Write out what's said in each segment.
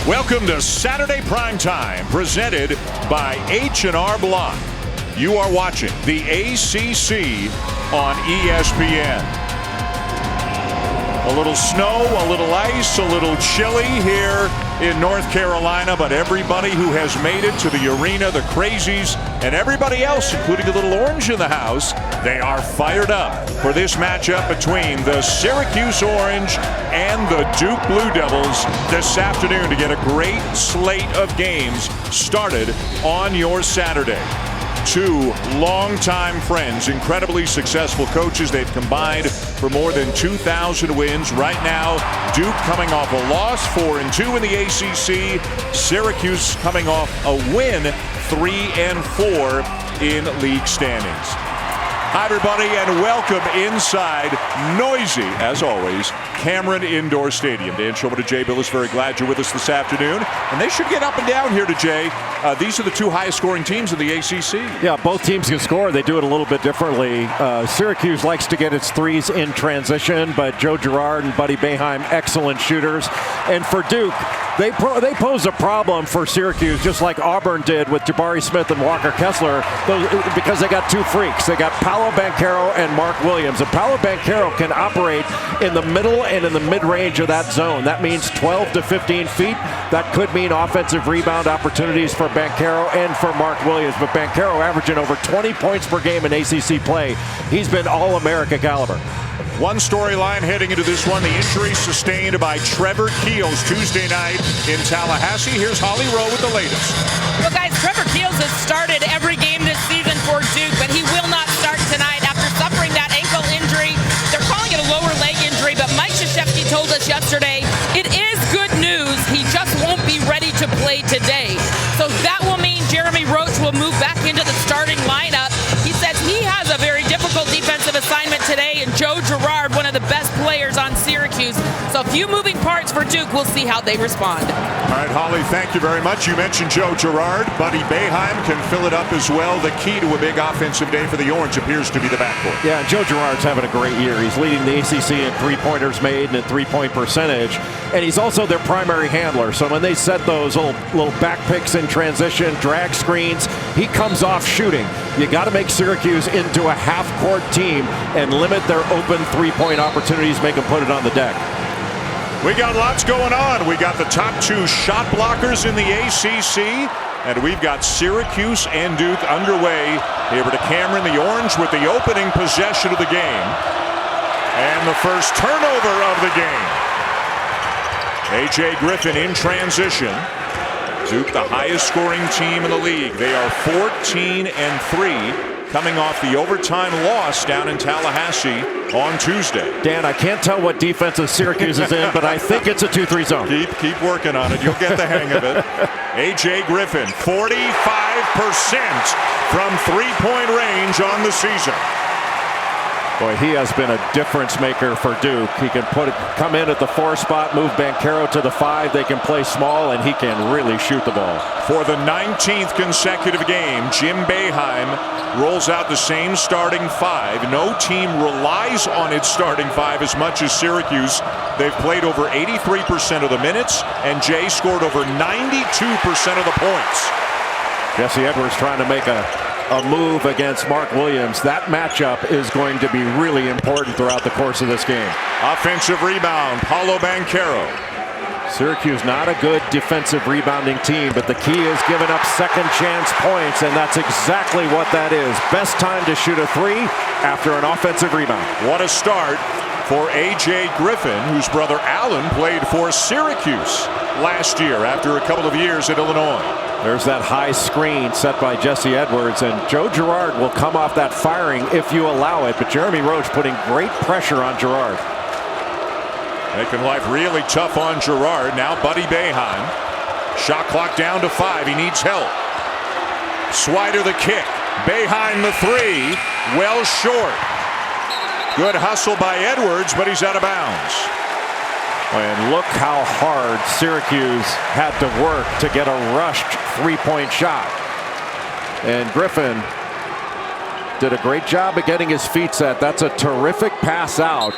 Welcome to Saturday Primetime, presented by H&R Block. You are watching the ACC on ESPN. A little snow, a little ice, a little chilly here in North Carolina, but everybody who has made it to the arena, the Crazies, and everybody else, including a little orange in the house, they are fired up for this matchup between the Syracuse Orange and the Duke Blue Devils this afternoon to get a great slate of games started on your Saturday. Two longtime friends, incredibly successful coaches. They've combined for more than 2,000 wins. Right now, Duke coming off a loss, 4-2 in the ACC. Syracuse coming off a win, 3-4 in league standings. Hi, everybody, and welcome inside noisy, as always, Cameron Indoor Stadium. Dan Shulman and Jay Billis, very glad you're with us this afternoon. And they should get up and down here to Jay. These are the two highest scoring teams in the ACC. Yeah, both teams can score. They do it a little bit differently. Syracuse likes to get its threes in transition, but Joe Girard and Buddy Boeheim, excellent shooters. And for Duke, they pose a problem for Syracuse, just like Auburn did with Jabari Smith and Walker Kessler, because they got two freaks. They got Paolo Banchero and Mark Williams. And Paolo Banchero can operate in the middle and in the mid-range of that zone. That means 12 to 15 feet. That could mean offensive rebound opportunities for Banchero and for Mark Williams. But Banchero averaging over 20 points per game in ACC play. He's been All-America caliber. One storyline heading into this one, the injury sustained by Trevor Keels Tuesday night in Tallahassee. Here's Holly Rowe with the latest. Well, guys, Trevor Keels has started every game this season for Duke, but he will not start tonight after suffering that ankle injury. They're calling it a lower leg injury, but Mike Krzyzewski told us yesterday it is good news. He just won't be ready to play today. So that will mean Jeremy Roach will move back into the starting lineup. He says he has a very difficult defensive assignment today, and Joe Girard, one of the best players on Syracuse. So a few moving parts for Duke. We'll see how they respond. All right, Holly, thank you very much. You mentioned Joe Girard. Buddy Boeheim can fill it up as well. The key to a big offensive day for the Orange appears to be the backcourt. Yeah, Joe Girard's having a great year. He's leading the ACC in three-pointers made and in three-point percentage. And he's also their primary handler. So when they set those little back picks in transition, drag screens, he comes off shooting. You got to make Syracuse into a half-court team and limit their open three-point opportunities, make them put it on the deck. We got lots going on. We got the top two shot blockers in the ACC, and we've got Syracuse and Duke underway. Here to Cameron, the Orange, with the opening possession of the game and the first turnover of the game. A.J. Griffin in transition. Duke, the highest scoring team in the league. They are 14-3, coming off the overtime loss down in Tallahassee on Tuesday. Dan, I can't tell what defensive Syracuse is in, but I think it's a 2-3 zone. Keep working on it. You'll get the hang of it. A.J. Griffin, 45% from three-point range on the season. Boy, he has been a difference maker for Duke. He can come in at the 4 spot, move Banchero to the 5. They can play small, and he can really shoot the ball. For the 19th consecutive game, Jim Boeheim rolls out the same starting 5. No team relies on its starting 5 as much as Syracuse. They've played over 83% of the minutes, and Jay scored over 92% of the points. Jesse Edwards trying to make a move against Mark Williams. That matchup is going to be really important throughout the course of this game. Offensive rebound, Paolo Banchero. Syracuse not a good defensive rebounding team, but the key is giving up second chance points, and that's exactly what that is. Best time to shoot a 3 after an offensive rebound. What a start for A.J. Griffin, whose brother Alan played for Syracuse last year after a couple of years at Illinois. There's that high screen set by Jesse Edwards, and Joe Girard will come off that firing if you allow it, but Jeremy Roach putting great pressure on Girard. Making life really tough on Girard. Now Buddy Boeheim. Shot clock down to 5. He needs help. Swider the kick. Boeheim the 3. Well short. Good hustle by Edwards, but he's out of bounds. And look how hard Syracuse had to work to get a rushed three-point shot. And Griffin did a great job of getting his feet set. That's a terrific pass out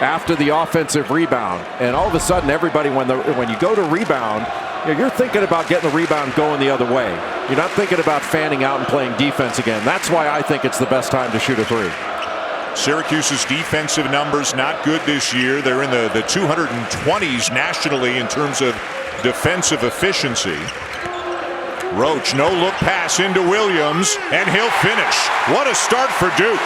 after the offensive rebound. And all of a sudden, everybody, when you go to rebound, You're thinking about getting the rebound going the other way. You're not thinking about fanning out and playing defense again. That's why I think it's the best time to shoot a three. Syracuse's defensive numbers not good this year. They're in the 220s nationally in terms of defensive efficiency. Roach, no look pass into Williams, and he'll finish. What a start for Duke.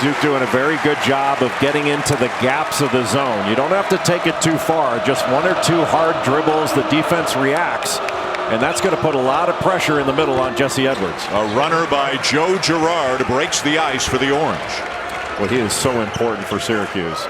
Duke doing a very good job of getting into the gaps of the zone. You don't have to take it too far. Just one or two hard dribbles. The defense reacts. And that's going to put a lot of pressure in the middle on Jesse Edwards. A runner by Joe Girard breaks the ice for the Orange. Well, he is so important for Syracuse.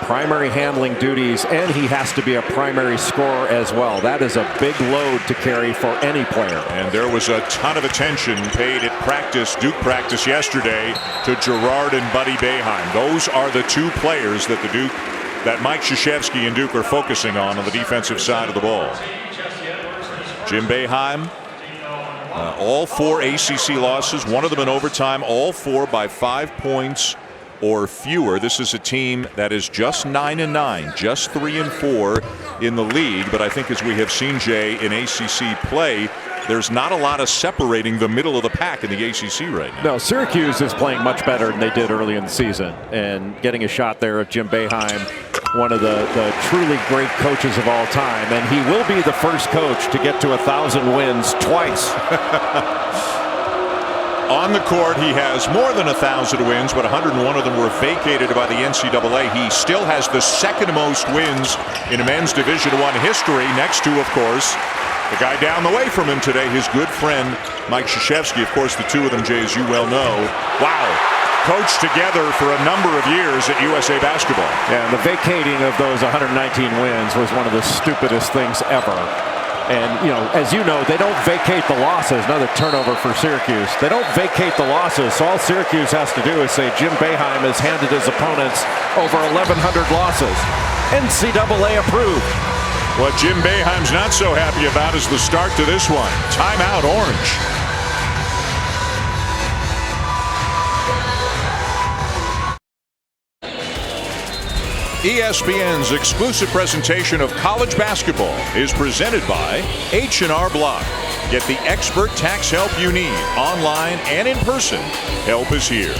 Primary handling duties, and he has to be a primary scorer as well. That is a big load to carry for any player. And there was a ton of attention paid at practice, Duke practice yesterday, to Girard and Buddy Boeheim. Those are the two players that Mike Krzyzewski and Duke are focusing on the defensive side of the ball. Jim Boeheim, all 4 ACC losses, one of them in overtime, all 4 by 5 points or fewer. This is a team that is just 9-9, just 3-4 in the league. But I think as we have seen, Jay, in ACC play, there's not a lot of separating the middle of the pack in the ACC right now. No, Syracuse is playing much better than they did early in the season. And getting a shot there of Jim Boeheim, one of the truly great coaches of all time. And he will be the first coach to get to 1,000 wins twice. On the court, he has more than 1,000 wins, but 101 of them were vacated by the NCAA. He still has the second most wins in men's Division I history, next to, of course, the guy down the way from him today, his good friend, Mike Krzyzewski. Of course, the two of them, Jay, as you well know, wow, coached together for a number of years at USA Basketball. Yeah, and the vacating of those 119 wins was one of the stupidest things ever. And, as you know, they don't vacate the losses. Another turnover for Syracuse. They don't vacate the losses. So all Syracuse has to do is say Jim Boeheim has handed his opponents over 1,100 losses. NCAA approved. What Jim Boeheim's not so happy about is the start to this one. Timeout, Orange. ESPN's exclusive presentation of college basketball is presented by H&R Block. Get the expert tax help you need online and in person. Help is here.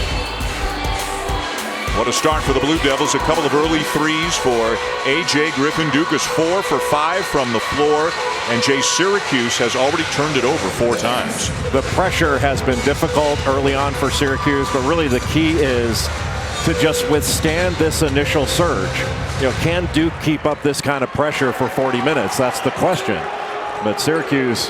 What a start for the Blue Devils. A couple of early threes for A.J. Griffin. Duke is 4 for 5 from the floor. And Jay, Syracuse has already turned it over 4 times. The pressure has been difficult early on for Syracuse, but really the key is to just withstand this initial surge. Can Duke keep up this kind of pressure for 40 minutes? That's the question. But Syracuse,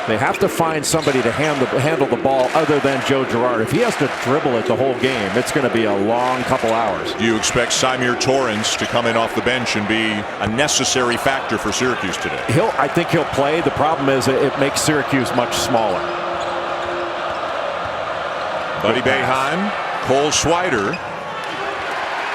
they have to find somebody to handle the ball other than Joe Girard. If he has to dribble it the whole game, it's going to be a long couple hours. Do you expect Symir Torrance to come in off the bench and be a necessary factor for Syracuse today? I think he'll play. The problem is it makes Syracuse much smaller. Buddy Boeheim, Cole Swider,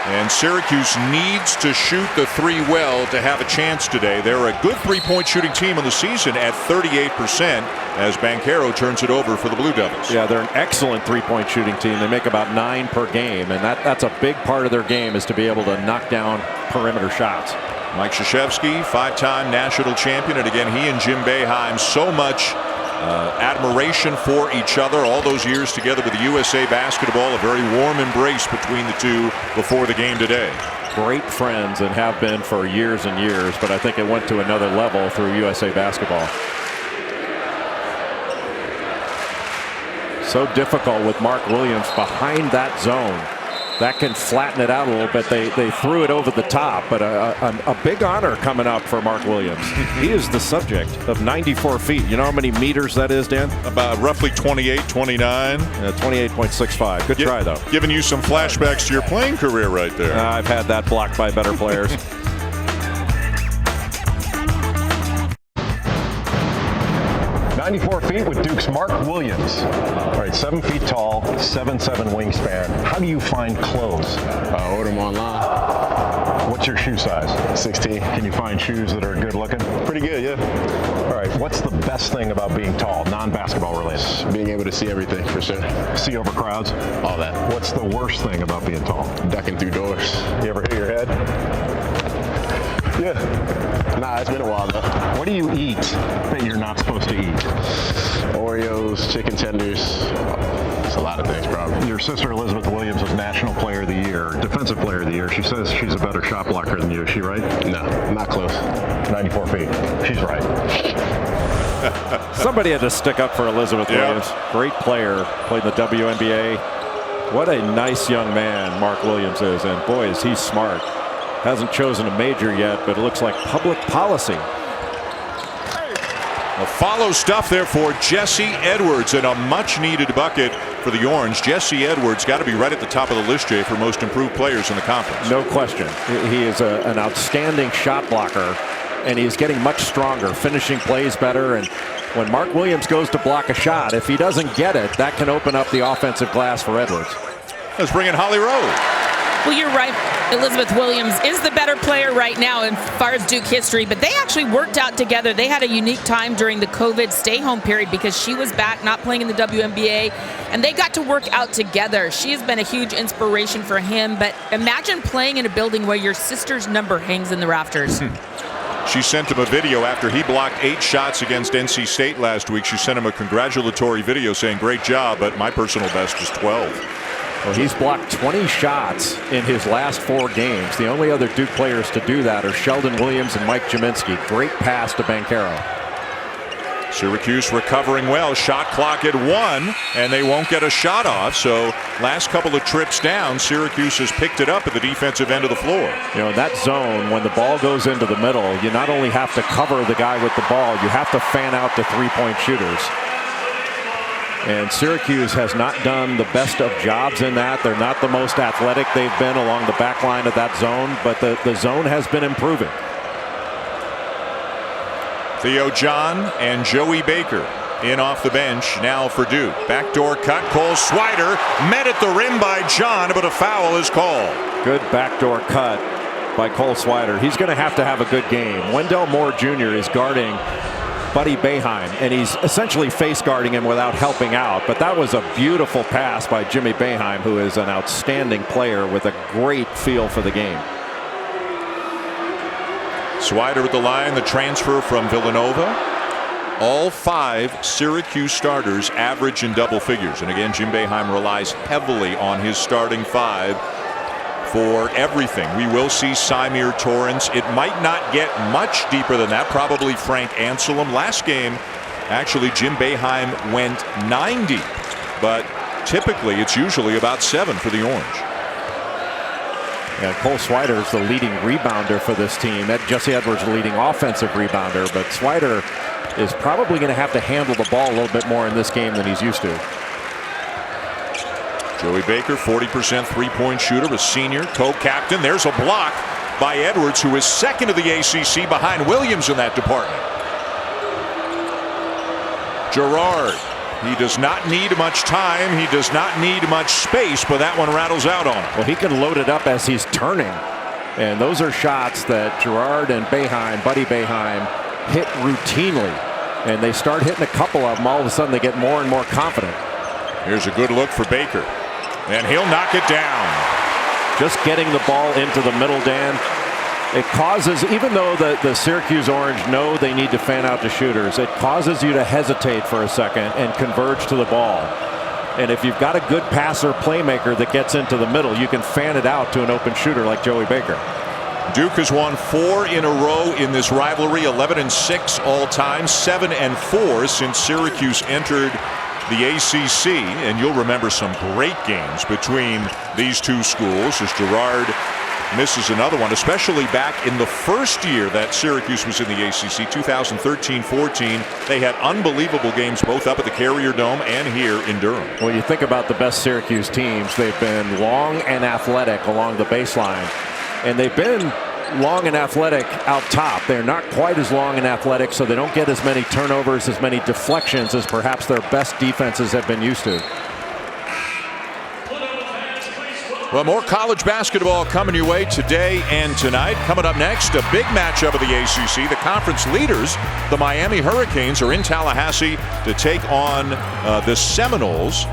and Syracuse needs to shoot the three well to have a chance today. They're a good three-point shooting team in the season at 38% as Banchero turns it over for the Blue Devils. Yeah, they're an excellent three-point shooting team. They make about 9 per game, and that's a big part of their game is to be able to knock down perimeter shots. Mike Krzyzewski, 5-time national champion, and again, he and Jim Boeheim, so much admiration for each other, all those years together with the USA Basketball, a very warm embrace between the two before the game today. Great friends and have been for years and years, but I think it went to another level through USA Basketball. So difficult with Mark Williams behind that zone. That can flatten it out a little bit. They threw it over the top, but a big honor coming up for Mark Williams. He is the subject of 94 feet. You know how many meters that is, Dan? About roughly 28, 29. 28.65. Good try, though. Giving you some flashbacks to your playing career right there. I've had that blocked by better players. 94 feet with Duke's Mark Williams. All right, 7 feet tall, 7'7" wingspan. How do you find clothes? Order them online. What's your shoe size? 16. Can you find shoes that are good looking? Pretty good, yeah. All right, what's the best thing about being tall, non-basketball related? Being able to see everything, for sure. See over crowds? All that. What's the worst thing about being tall? Ducking through doors. You ever hit your head? Yeah. Nah, it's been a while though. What do you eat that you're not supposed to eat? Oreos, chicken tenders. It's a lot of things, probably. Your sister Elizabeth Williams was National Player of the Year, Defensive Player of the Year. She says she's a better shot blocker than you. Is she right? No, not close. 94 feet. She's right. Somebody had to stick up for Elizabeth Williams. Great player, played in the WNBA. What a nice young man Mark Williams is, and boy, is he smart. Hasn't chosen a major yet, but it looks like public policy. A follow stuff there for Jesse Edwards, and a much-needed bucket for the Orange. Jesse Edwards got to be right at the top of the list, Jay, for most improved players in the conference. No question. He is an outstanding shot blocker, and he's getting much stronger, finishing plays better. And when Mark Williams goes to block a shot, if he doesn't get it, that can open up the offensive glass for Edwards. Let's bring in Holly Rowe. Well, you're right. Elizabeth Williams is the better player right now as far as Duke history, but they actually worked out together. They had a unique time during the COVID stay-home period because she was back not playing in the WNBA, and they got to work out together. She has been a huge inspiration for him, but imagine playing in a building where your sister's number hangs in the rafters. She sent him a video after he blocked 8 shots against NC State last week. She sent him a congratulatory video saying, "Great job, but my personal best is 12. Well, he's blocked 20 shots in his last 4 games. The only other Duke players to do that are Sheldon Williams and Mike Jaminski. Great pass to Banchero. Syracuse recovering well. Shot clock at 1, and they won't get a shot off. So last couple of trips down, Syracuse has picked it up at the defensive end of the floor. You know, in that zone, when the ball goes into the middle, you not only have to cover the guy with the ball, you have to fan out the three-point shooters. And Syracuse has not done the best of jobs in that. They're not the most athletic they've been along the back line of that zone, but the zone has been improving. Theo John and Joey Baker in off the bench now for Duke. Backdoor cut. Cole Swider met at the rim by John, but a foul is called. Good backdoor cut by Cole Swider. He's going to have a good game. Wendell Moore Jr. is guarding Buddy Boeheim, and he's essentially face guarding him without helping out. But that was a beautiful pass by Jimmy Boeheim, who is an outstanding player with a great feel for the game. Swider at the line, the transfer from Villanova. All 5 Syracuse starters average in double figures. And again, Jim Boeheim relies heavily on his starting 5 for everything. We will see Symir Torrance. It might not get much deeper than that. Probably Frank Anselm. Last game, actually, Jim Boeheim went 9 deep. But typically, it's usually about 7 for the Orange. Yeah, Cole Swider is the leading rebounder for this team. Jesse Edwards the leading offensive rebounder, but Swider is probably going to have to handle the ball a little bit more in this game than he's used to. Joey Baker, 40% three-point shooter, a senior, co-captain. There's a block by Edwards, who is second of the ACC behind Williams in that department. Girard, he does not need much time. He does not need much space, but that one rattles out on him. Well, he can load it up as he's turning. And those are shots that Girard and Boeheim, Buddy Boeheim, hit routinely. And they start hitting a couple of them. All of a sudden, they get more and more confident. Here's a good look for Baker. And he'll knock it down. Just getting the ball into the middle, Dan. It causes, even though the Syracuse Orange know they need to fan out the shooters, it causes you to hesitate for a second and converge to the ball. And if you've got a good passer playmaker that gets into the middle, you can fan it out to an open shooter like Joey Baker. Duke has won 4 in a row in this rivalry, 11-6 all time, 7-4 since Syracuse entered the ACC, and you'll remember some great games between these two schools as Girard misses another one, especially back in the first year that Syracuse was in the ACC, 2013-14. They had unbelievable games both up at the Carrier Dome and here in Durham. When you think about the best Syracuse teams, they've been long and athletic along the baseline, and they've been long and athletic out top. They're not quite as long and athletic, so they don't get as many turnovers, as many deflections as perhaps their best defenses have been used to. Well, more college basketball coming your way today and tonight. Coming up next, a big matchup of the ACC. The conference leaders, the Miami Hurricanes, are in Tallahassee to take on the Seminoles.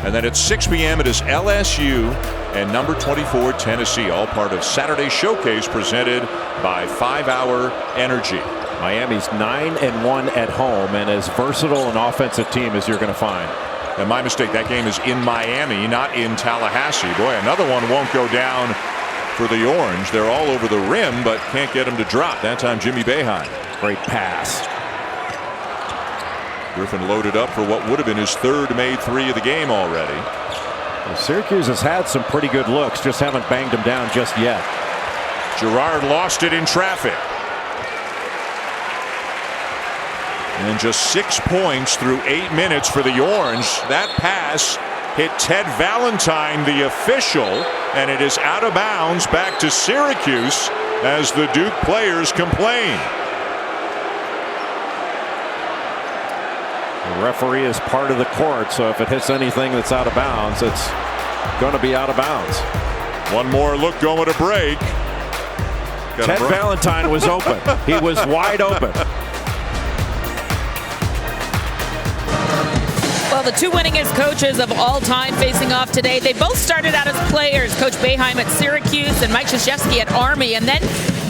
And then at 6 p.m. it is LSU and number 24 Tennessee, all part of Saturday Showcase presented by 5 Hour Energy. Miami's 9-1 at home, and as versatile an offensive team as you're going to find. And my mistake, that game is in Miami, not in Tallahassee. Boy, another one won't go down for the Orange. They're all over the rim, but can't get him to drop. That time, Jimmy Boeheim. Great pass. Griffin loaded up for what would have been his third made three of the game already. Well, Syracuse has had some pretty good looks, just haven't banged them down just yet. Girard lost it in traffic. And just 6 points through 8 minutes for the Orange. That pass hit Ted Valentine, the official, and it is out of bounds back to Syracuse as the Duke players complain. The referee is part of the court, so if it hits anything that's out of bounds, it's going to be out of bounds. One more look going to break. Ted Valentine was open. He was wide open. Well, the two winningest coaches of all time facing off today. They both started out as players. Coach Boeheim at Syracuse and Mike Krzyzewski at Army, and then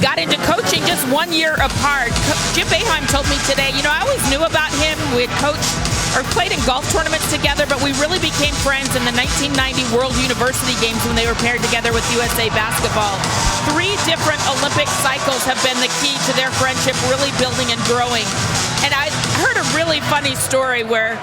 got into coaching just 1 year apart. Jim Boeheim told me today, I always knew about him. We had coached or played in golf tournaments together, but we really became friends in the 1990 World University Games when they were paired together with USA Basketball. 3 different Olympic cycles have been the key to their friendship really building and growing. And I heard a really funny story where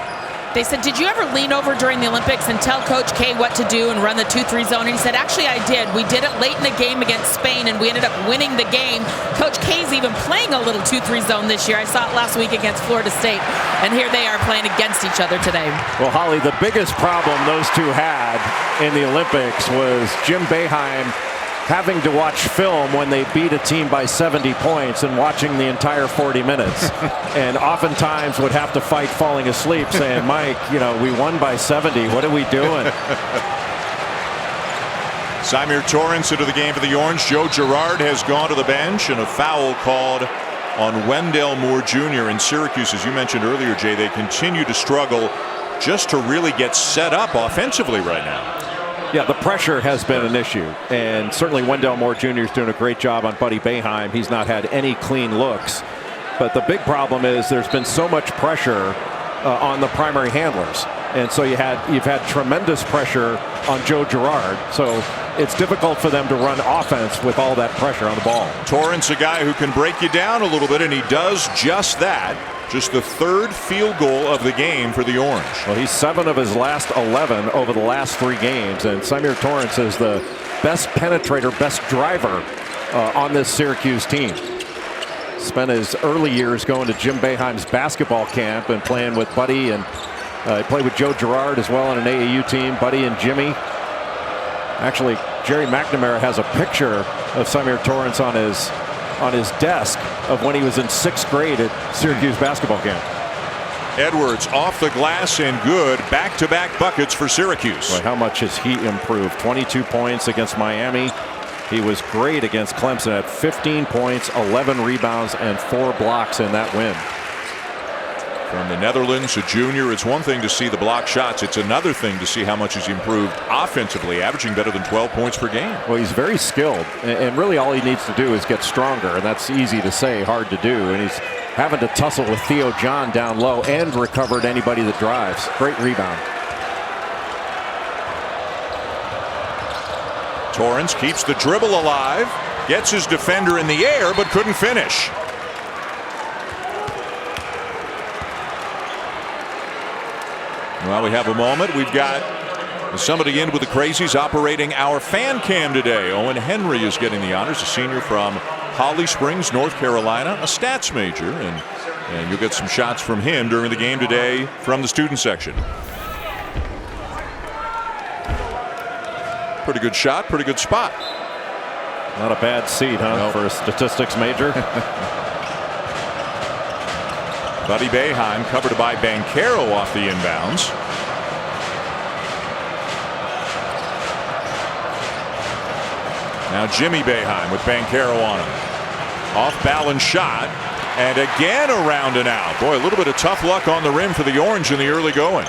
they said, did you ever lean over during the Olympics and tell Coach K what to do and run the 2-3 zone? And he said, actually, I did. We did it late in the game against Spain, and we ended up winning the game. Coach K's even playing a little 2-3 zone this year. I saw it last week against Florida State, and here they are playing against each other today. Well, Holly, the biggest problem those two had in the Olympics was Jim Boeheim having to watch film when they beat a team by 70 points and watching the entire 40 minutes. And oftentimes would have to fight falling asleep saying, Mike, we won by 70. What are we doing? Symir Torrence into the game for the Orange. Joe Girard has gone to the bench, and a foul called on Wendell Moore Jr. in Syracuse. As you mentioned earlier, Jay, they continue to struggle just to really get set up offensively right now. Yeah, the pressure has been an issue, and certainly Wendell Moore Jr. is doing a great job on Buddy Boeheim. He's not had any clean looks, but the big problem is there's been so much pressure on the primary handlers, and so you've had tremendous pressure on Joe Girard. So it's difficult for them to run offense with all that pressure on the ball. Torrance, a guy who can break you down a little bit, and he does just that. Just the third field goal of the game for the Orange. Well, he's 7 of his last 11 over the last 3 games, and Symir Torrence is the best penetrator, best driver on this Syracuse team. Spent his early years going to Jim Boeheim's basketball camp and playing with Buddy, and he played with Joe Girard as well on an AAU team. Buddy and Jimmy. Actually, Jerry McNamara has a picture of Symir Torrence on his desk of when he was in 6th grade at Syracuse basketball camp. Edwards off the glass and good. Back-to-back buckets for Syracuse. Boy, how much has he improved? 22 points against Miami. He was great against Clemson at 15 points, 11 rebounds, and 4 blocks in that win. From the Netherlands, a junior, it's one thing to see the block shots. It's another thing to see how much he's improved offensively, averaging better than 12 points per game. Well, he's very skilled, and really all he needs to do is get stronger, and that's easy to say, hard to do. And he's having to tussle with Theo John down low and recovered anybody that drives. Great rebound. Torrance keeps the dribble alive, gets his defender in the air, but couldn't finish. Well, we have a moment. We've got somebody in with the Crazies operating our fan cam today. Owen Henry is getting the honors, a senior from Holly Springs, North Carolina, a stats major, and you'll get some shots from him during the game today from the student section. Pretty good shot, pretty good spot. Not a bad seat, huh, Nope. for a statistics major. Buddy Boeheim covered by Banchero off the inbounds. Now Jimmy Boeheim with Banchero on him. Off balance shot, and again around and out. Boy, a little bit of tough luck on the rim for the Orange in the early going.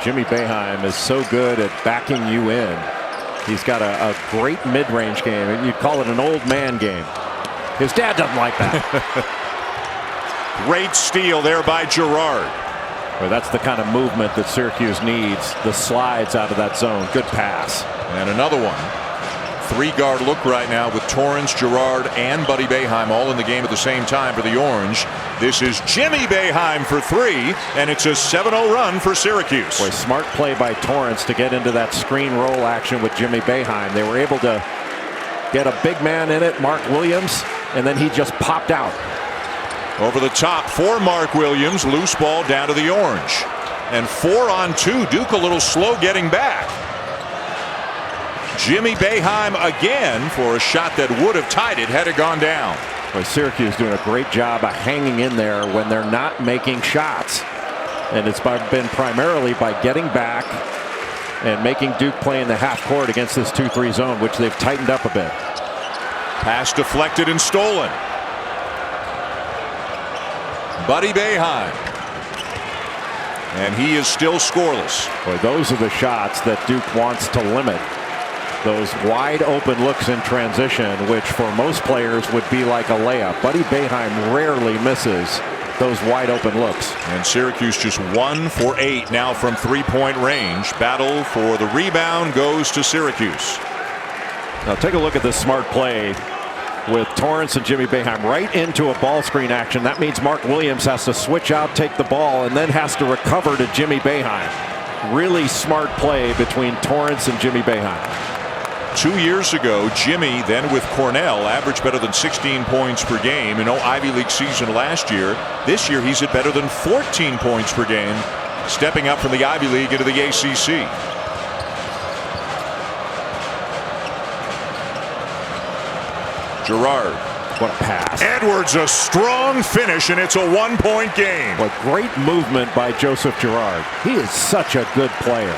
Jimmy Boeheim is so good at backing you in. He's got a great mid-range game. You'd call it an old man game. His dad doesn't like that. Great steal there by Girard. Well, that's the kind of movement that Syracuse needs. The slides out of that zone. Good pass. And another one. Three-guard look right now with Torrance, Girard, and Buddy Boeheim all in the game at the same time for the Orange. This is Jimmy Boeheim for three, and it's a 7-0 run for Syracuse. Boy, smart play by Torrance to get into that screen roll action with Jimmy Boeheim. They were able to get a big man in it, Mark Williams, and then he just popped out. Over the top for Mark Williams. Loose ball down to the Orange. And 4-on-2. Duke a little slow getting back. Jimmy Boeheim again for a shot that would have tied it had it gone down. Boy, Syracuse doing a great job of hanging in there when they're not making shots. And it's been primarily by getting back and making Duke play in the half court against this 2-3 zone, which they've tightened up a bit. Pass deflected and stolen. Buddy Boeheim. And he is still scoreless. Boy, those are the shots that Duke wants to limit. Those wide open looks in transition, which for most players would be like a layup. Buddy Boeheim rarely misses those wide open looks. And Syracuse just 1 for 8 now from three-point range. Battle for the rebound goes to Syracuse. Now take a look at this smart play with Torrance and Jimmy Boeheim right into a ball screen action. That means Mark Williams has to switch out, take the ball, and then has to recover to Jimmy Boeheim. Really smart play between Torrance and Jimmy Boeheim. 2 years ago, Jimmy, then with Cornell, averaged better than 16 points per game. No Ivy League season last year. This year, he's at better than 14 points per game, stepping up from the Ivy League into the ACC. Girard. What a pass. Edwards, a strong finish, and it's a 1-point game. What great movement by Joseph Girard. He is such a good player.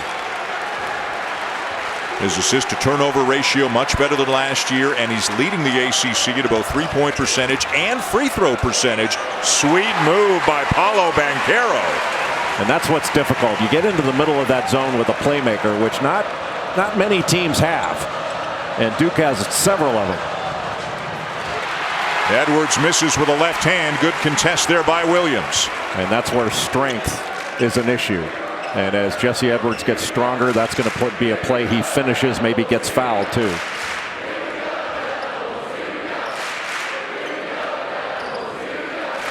His assist to turnover ratio much better than last year, and he's leading the ACC at both three-point percentage and free throw percentage. Sweet move by Paolo Banchero. And that's what's difficult. You get into the middle of that zone with a playmaker, which not many teams have. And Duke has several of them. Edwards misses with a left hand. Good contest there by Williams. And that's where strength is an issue. And as Jesse Edwards gets stronger, that's going to be a play he finishes, maybe gets fouled too.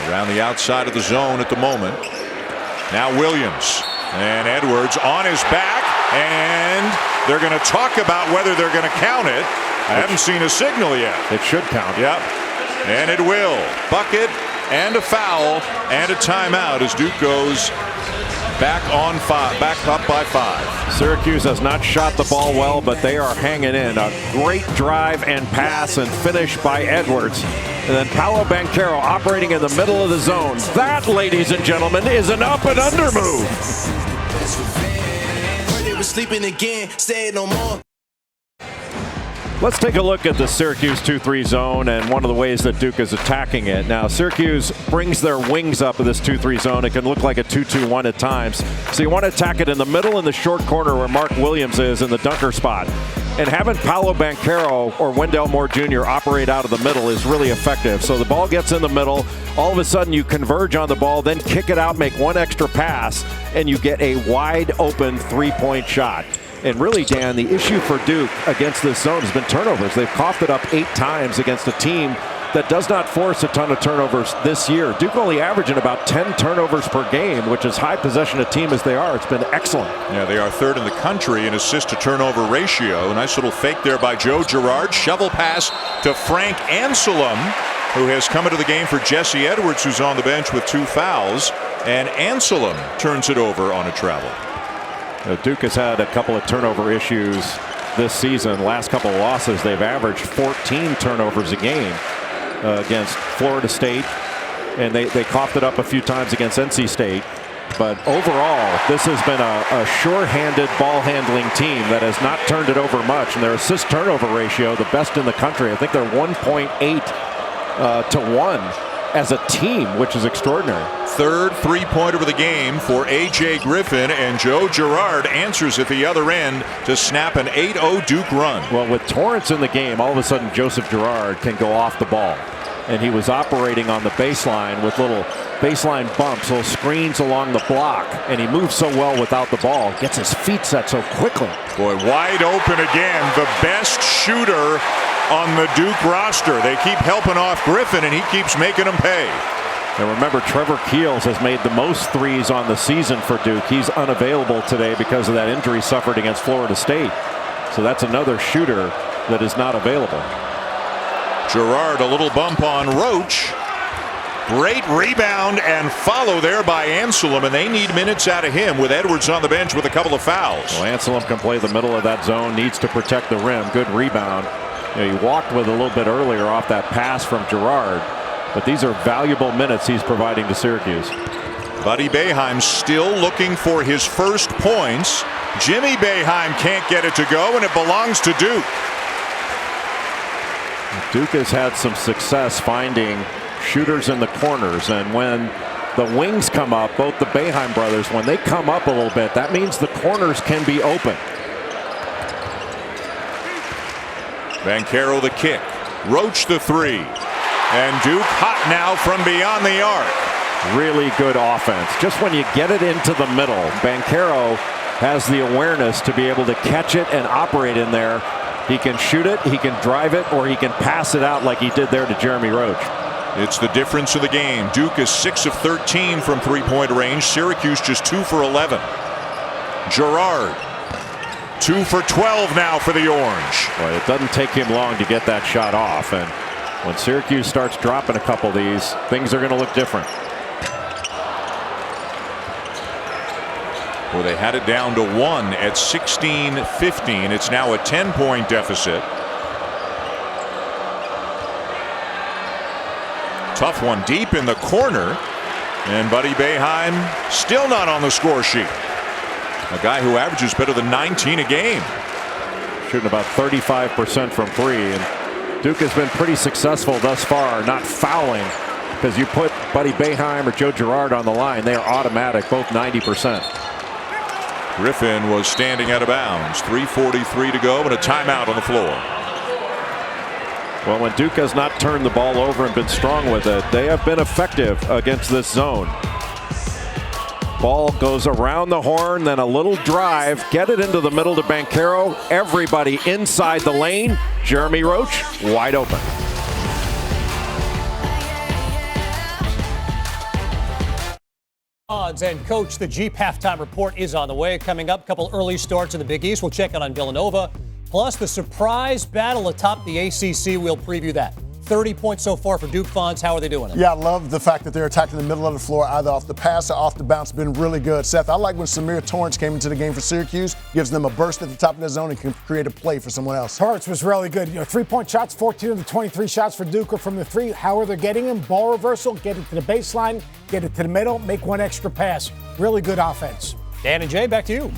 Around the outside of the zone at the moment. Now Williams and Edwards on his back, and they're going to talk about whether they're going to count it. I haven't seen a signal yet. It should count. Yep. And it will. Bucket and a foul and a timeout as Duke goes back up by 5. Syracuse has not shot the ball well, but they are hanging in. A great drive and pass and finish by Edwards. And then Paolo Banchero operating in the middle of the zone. That, ladies and gentlemen, is an up and under move. Sleeping again, say no more. Let's take a look at the Syracuse 2-3 zone and one of the ways that Duke is attacking it. Now, Syracuse brings their wings up in this 2-3 zone. It can look like a 2-2-1 at times. So you want to attack it in the middle in the short corner where Mark Williams is in the dunker spot. And having Paolo Banchero or Wendell Moore Jr. operate out of the middle is really effective. So the ball gets in the middle. All of a sudden you converge on the ball, then kick it out, make one extra pass, and you get a wide open three-point shot. And really, Dan, the issue for Duke against this zone has been turnovers. They've coughed it up 8 times against a team that does not force a ton of turnovers this year. Duke only averaging about 10 turnovers per game, which is high possession a team as they are. It's been excellent. Yeah, they are 3rd in the country in assist to turnover ratio. A nice little fake there by Joe Girard. Shovel pass to Frank Anselm, who has come into the game for Jesse Edwards, who's on the bench with 2 fouls. And Anselm turns it over on a travel. Duke has had a couple of turnover issues this season. Last couple of losses, they've averaged 14 turnovers a game against Florida State, and they coughed it up a few times against NC State. But overall, this has been a sure-handed ball-handling team that has not turned it over much, and their assist-turnover ratio, the best in the country. I think they're 1.8 to 1 as a team, which is extraordinary. Third three-pointer of the game for A.J. Griffin, and Joe Girard answers at the other end to snap an 8-0 Duke run. Well, with Torrance in the game, all of a sudden Joseph Girard can go off the ball. And he was operating on the baseline with little baseline bumps, little screens along the block, and he moves so well without the ball, gets his feet set so quickly. Boy, wide open again, the best shooter on the Duke roster. They keep helping off Griffin, and he keeps making them pay. And remember, Trevor Keels has made the most threes on the season for Duke. He's unavailable today because of that injury suffered against Florida State. So that's another shooter that is not available. Girard, a little bump on Roach. Great rebound and follow there by Anselem, and they need minutes out of him with Edwards on the bench with a couple of fouls. Well, Anselem can play the middle of that zone, needs to protect the rim. Good rebound. You know, he walked with a little bit earlier off that pass from Girard, but these are valuable minutes he's providing to Syracuse. Buddy Boeheim still looking for his first points. Jimmy Boeheim can't get it to go, and it belongs to Duke. Duke has had some success finding shooters in the corners, and when the wings come up, both the Boeheim brothers, when they come up a little bit, that means the corners can be open. Banchero the kick. Roach the three. And Duke hot now from beyond the arc. Really good offense. Just when you get it into the middle, Banchero has the awareness to be able to catch it and operate in there. He can shoot it, he can drive it, or he can pass it out like he did there to Jeremy Roach. It's the difference of the game. Duke is 6 of 13 from three-point range. Syracuse just 2 for 11. Girard, 2 for 12 now for the Orange. Well, it doesn't take him long to get that shot off, and when Syracuse starts dropping a couple of these, things are going to look different. Well, they had it down to 1 at 16-15. It's now a 10-point deficit. Tough one deep in the corner. And Buddy Boeheim still not on the score sheet. A guy who averages better than 19 a game. Shooting about 35% from three. And Duke has been pretty successful thus far not fouling, because you put Buddy Boeheim or Joe Girard on the line, they are automatic, both 90%. Griffin was standing out of bounds. 3:43 to go and a timeout on the floor. Well, when Duke has not turned the ball over and been strong with it, they have been effective against this zone. Ball goes around the horn, then a little drive, get it into the middle to Banchero. Everybody inside the lane. Jeremy Roach wide open. And Coach, the Jeep halftime report is on the way. Coming up, a couple early starts in the Big East. We'll check in on Villanova. Plus the surprise battle atop the ACC. We'll preview that. 30 points so far for Duke Fonz. How are they doing it? Yeah, I love the fact that they're attacking the middle of the floor, either off the pass or off the bounce. Been really good. Seth, I like when Samir Torrance came into the game for Syracuse, gives them a burst at the top of the zone and can create a play for someone else. Torrance was really good. You know, 3-point shots, 14 of the 23 shots for Duke are from the three. How are they getting them? Ball reversal, get it to the baseline, get it to the middle, make one extra pass. Really good offense. Dan and Jay, back to you.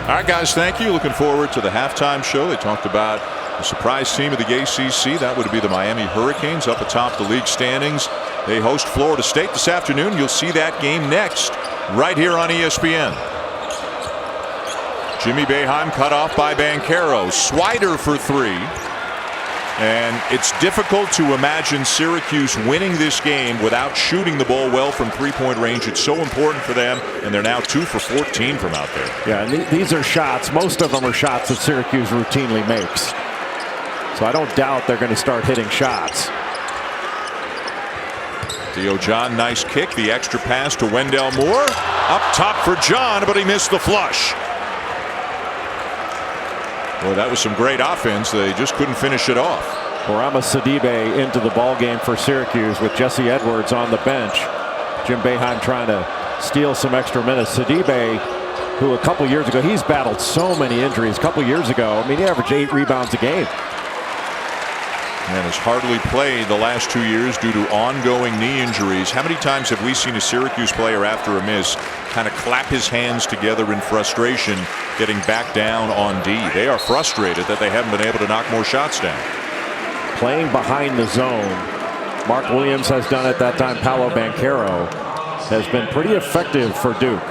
All right, guys, thank you. Looking forward to the halftime show. They talked about the surprise team of the ACC. That would be the Miami Hurricanes up atop the league standings. They host Florida State this afternoon. You'll see that game next right here on ESPN. Jimmy Boeheim cut off by Banchero. Swider for three. And it's difficult to imagine Syracuse winning this game without shooting the ball well from three-point range. It's so important for them, and they're now 2 for 14 from out there. Yeah, and these are shots. Most of them are shots that Syracuse routinely makes. So I don't doubt they're going to start hitting shots. Theo John, nice kick. The extra pass to Wendell Moore. Up top for John, but he missed the flush. Well, that was some great offense. They just couldn't finish it off. Bourama Sidibe into the ball game for Syracuse with Jesse Edwards on the bench. Jim Boeheim trying to steal some extra minutes. Sidibe, who a couple years ago, he's battled so many injuries. A couple years ago, I mean, he averaged 8 rebounds a game. And has hardly played the last 2 years due to ongoing knee injuries. How many times have we seen a Syracuse player after a miss kind of clap his hands together in frustration, getting back down on D? They are frustrated that they haven't been able to knock more shots down. Playing behind the zone Mark Williams has done it that time. Paolo Banchero has been pretty effective for Duke.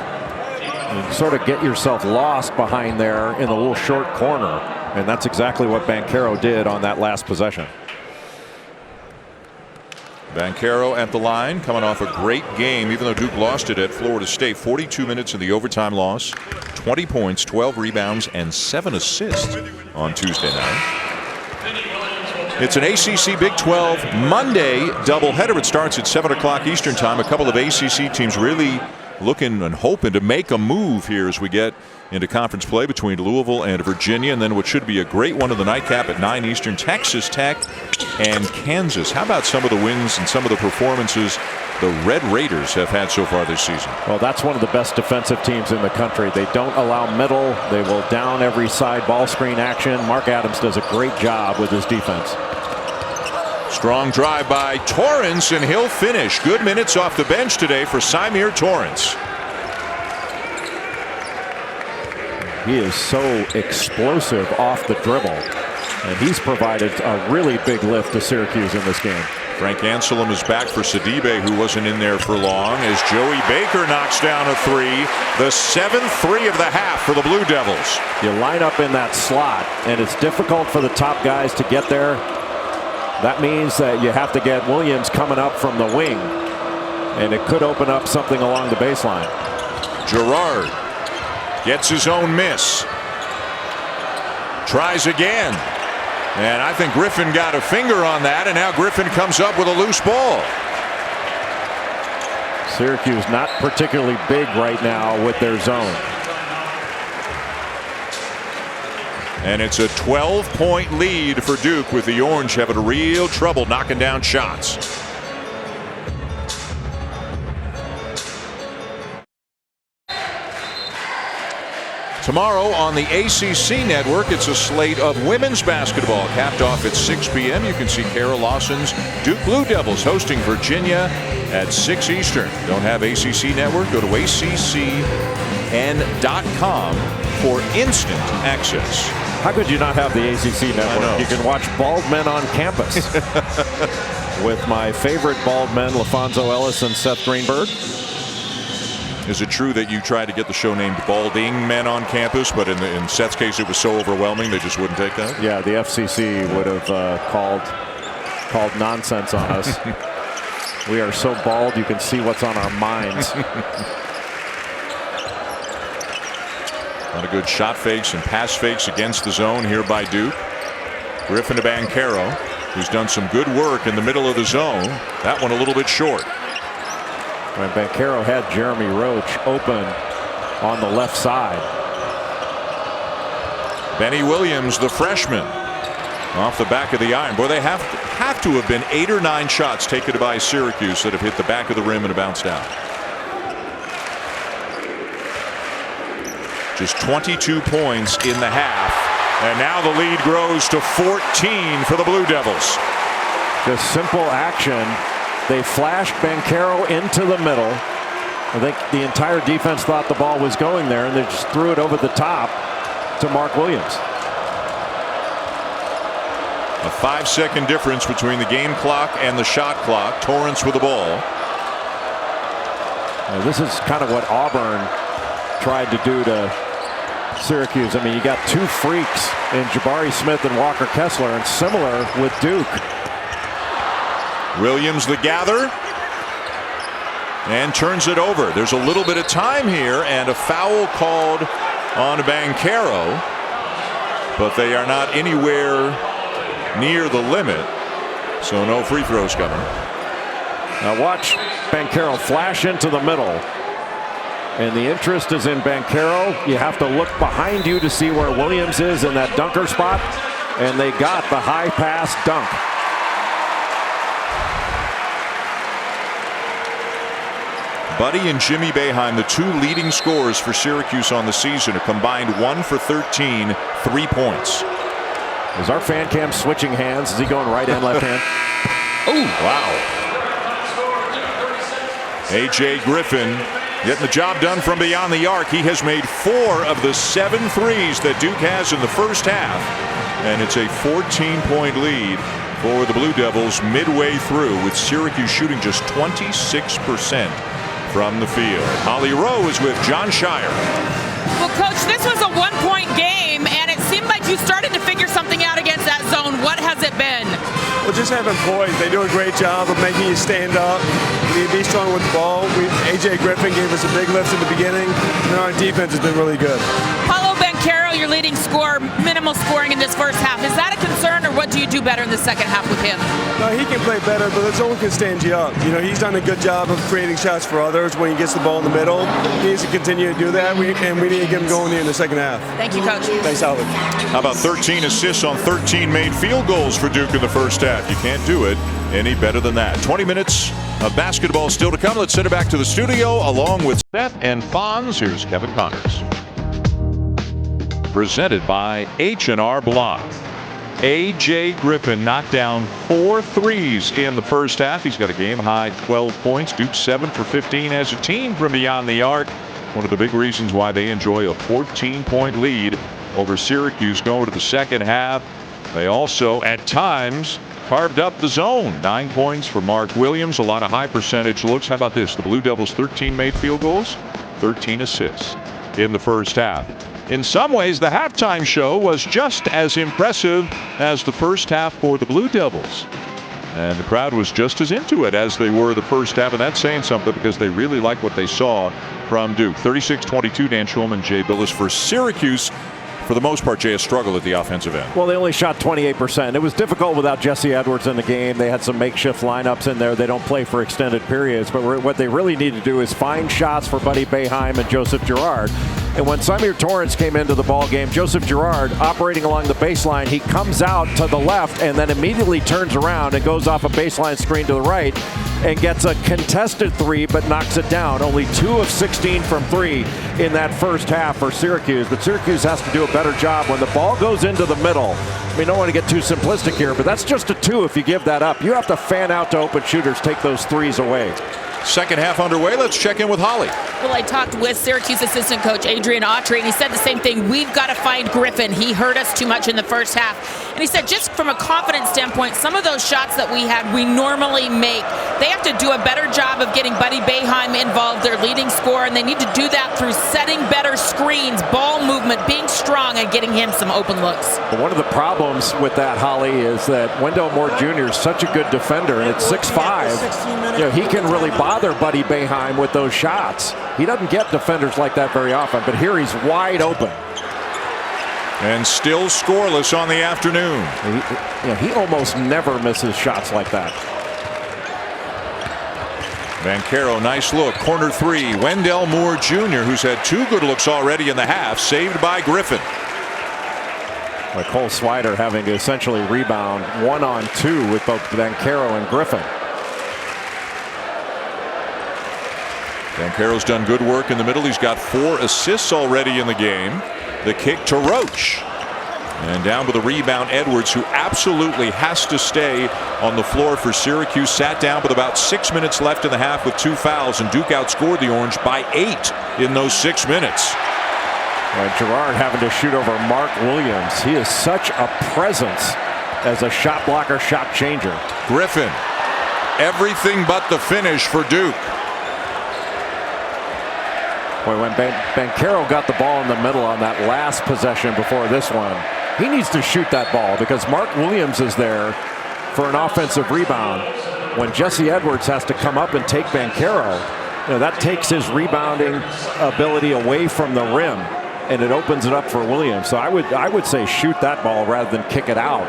You sort of get yourself lost behind there in the little short corner, and that's exactly what Banchero did on that last possession. Banchero at the line, coming off a great game, even though Duke lost it at Florida State. 42 minutes in the overtime loss, 20 points, 12 rebounds, and 7 assists on Tuesday night. It's an ACC Big 12 Monday doubleheader. It starts at 7 o'clock Eastern time. A couple of ACC teams really looking and hoping to make a move here as we get into conference play between Louisville and Virginia, and then what should be a great one of the nightcap at 9 Eastern, Texas Tech and Kansas. How about some of the wins and some of the performances the Red Raiders have had so far this season? Well, that's one of the best defensive teams in the country. They don't allow middle. They will down every side ball screen action. Mark Adams does a great job with his defense. Strong drive by Torrance, and he'll finish. Good minutes off the bench today for Symir Torrance. He is so explosive off the dribble, and he's provided a really big lift to Syracuse in this game. Frank Anselem is back for Sidibe, who wasn't in there for long, as Joey Baker knocks down a three. The 7th-3 of the half for the Blue Devils. You line up in that slot, and it's difficult for the top guys to get there. That means that you have to get Williams coming up from the wing, and it could open up something along the baseline. Girard gets his own miss. Tries again. And I think Griffin got a finger on that, and now Griffin comes up with a loose ball. Syracuse not particularly big right now with their zone. And it's a 12-point lead for Duke, with the Orange having real trouble knocking down shots. Tomorrow on the ACC network, it's a slate of women's basketball capped off at 6 p.m. You can see Kara Lawson's Duke Blue Devils hosting Virginia at 6 Eastern. Don't have ACC network? Go to ACCN.com for instant access. How could you not have the ACC network? You can watch bald men on campus with my favorite bald men, LaFonso Ellis and Seth Greenberg. Is it true that you tried to get the show named Balding Men on Campus, but in Seth's case it was so overwhelming they just wouldn't take that? Yeah, the FCC would have called nonsense on us. We are so bald you can see what's on our minds. A lot of good shot fakes and pass fakes against the zone here by Duke. Griffin to Banchero, who's done some good work in the middle of the zone. That one a little bit short. When Banchero had Jeremy Roach open on the left side. Benny Williams, the freshman, off the back of the iron. Boy, they have to have been 8 or 9 shots taken by Syracuse that have hit the back of the rim and bounced out. Just 22 points in the half, and now the lead grows to 14 for the Blue Devils. Just simple action. They flashed Banchero into the middle. I think the entire defense thought the ball was going there, and they just threw it over the top to Mark Williams. A 5-second difference between the game clock and the shot clock. Torrance with the ball. Now, this is kind of what Auburn tried to do to Syracuse. I mean, you got 2 freaks in Jabari Smith and Walker Kessler, and similar with Duke. Williams the gather and turns it over. There's a little bit of time here and a foul called on Banchero, but they are not anywhere near the limit, so no free throws coming. Now watch Banchero flash into the middle, and the interest is in Banchero. You have to look behind you to see where Williams is in that dunker spot, and they got the high pass dunk. Buddy and Jimmy Boeheim, the 2 leading scorers for Syracuse on the season, are combined 1 for 13, 3 points. Is our fan cam switching hands? Is he going right and left hand? Oh, wow. A.J. Griffin getting the job done from beyond the arc. He has made 4 of the 7 threes that Duke has in the first half. And it's a 14-point lead for the Blue Devils midway through, with Syracuse shooting just 26% from the field. Holly Rowe is with John Shire. Well, Coach, this was a one-point game, and it seemed like you started to figure something out against that zone. What has it been? Well, just having poise. They do a great job of making you stand up, be strong with the ball. A.J. Griffin gave us a big lift in the beginning, and our defense has been really good. Paulo Banchero, your leading scorer, minimal scoring in this first half. Is that a concern, or what do you do better in the second half with him? No, he can play better, but the zone can stand you up. He's done a good job of creating shots for others when he gets the ball in the middle. He needs to continue to do that, and we need to get him going here in the second half. Thank you, Coach. Thanks, Albert. How about 13 assists on 13 made field goals for Duke in the first half? You can't do it any better than that. 20 minutes of basketball still to come. Let's send it back to the studio along with Seth and Fonz. Here's Kevin Connors. Presented by H&R Block. A.J. Griffin knocked down 4 threes in the first half. He's got a game-high 12 points. Duke 7 for 15 as a team from beyond the arc. One of the big reasons why they enjoy a 14-point lead over Syracuse going to the second half. They also, at times, carved up the zone. 9 points for Mark Williams. A lot of high percentage looks. How about this? The Blue Devils 13 made field goals, 13 assists in the first half. In some ways, the halftime show was just as impressive as the first half for the Blue Devils. And the crowd was just as into it as they were the first half, and that's saying something because they really like what they saw from Duke. 36-22, Dan Schulman, Jay Billis for Syracuse. For the most part, Jay, a struggle at the offensive end. Well, they only shot 28%. It was difficult without Jesse Edwards in the game. They had some makeshift lineups in there. They don't play for extended periods. But what they really need to do is find shots for Buddy Boeheim and Joseph Girard. And when Symir Torrence came into the ball game, Joseph Girard, operating along the baseline, he comes out to the left and then immediately turns around and goes off a baseline screen to the right and gets a contested 3 but knocks it down. Only 2 of 16 from 3 in that first half for Syracuse. But Syracuse has to do a better job when the ball goes into the middle. I mean, don't want to get too simplistic here, but that's just a 2 if you give that up. You have to fan out to open shooters, take those 3s away. Second half underway. Let's check in with Holly. Well, I talked with Syracuse assistant coach Adrian Autry, and he said the same thing. We've got to find Griffin. He hurt us too much in the first half. And he said just from a confidence standpoint, some of those shots that we had, we normally make. They have to do a better job of getting Buddy Boeheim involved, their leading scorer, and they need to do that through setting better screens, ball movement, being strong, and getting him some open looks. One of the problems with that, Holly, is that Wendell Moore Jr. is such a good defender, and at 6'5", he can really bother Buddy Boeheim with those shots. He doesn't get defenders like that very often, but here he's wide open. And still scoreless on the afternoon. He almost never misses shots like that. Banchero, nice look. Corner 3. Wendell Moore Jr., who's had 2 good looks already in the half, saved by Griffin. Cole Swider having to essentially rebound 1-on-2 with both Banchero and Griffin. Banchero's done good work in the middle. He's got 4 assists already in the game. The kick to Roach. And down with a rebound, Edwards, who absolutely has to stay on the floor for Syracuse. Sat down with about 6 minutes left in the half with 2 fouls, and Duke outscored the Orange by 8 in those 6 minutes. Girard having to shoot over Mark Williams. He is such a presence as a shot blocker, shot changer. Griffin, everything but the finish for Duke. Boy, when Banchero got the ball in the middle on that last possession before this one, he needs to shoot that ball because Mark Williams is there for an offensive rebound. When Jesse Edwards has to come up and take Banchero, that takes his rebounding ability away from the rim, and it opens it up for Williams. So I would say shoot that ball rather than kick it out.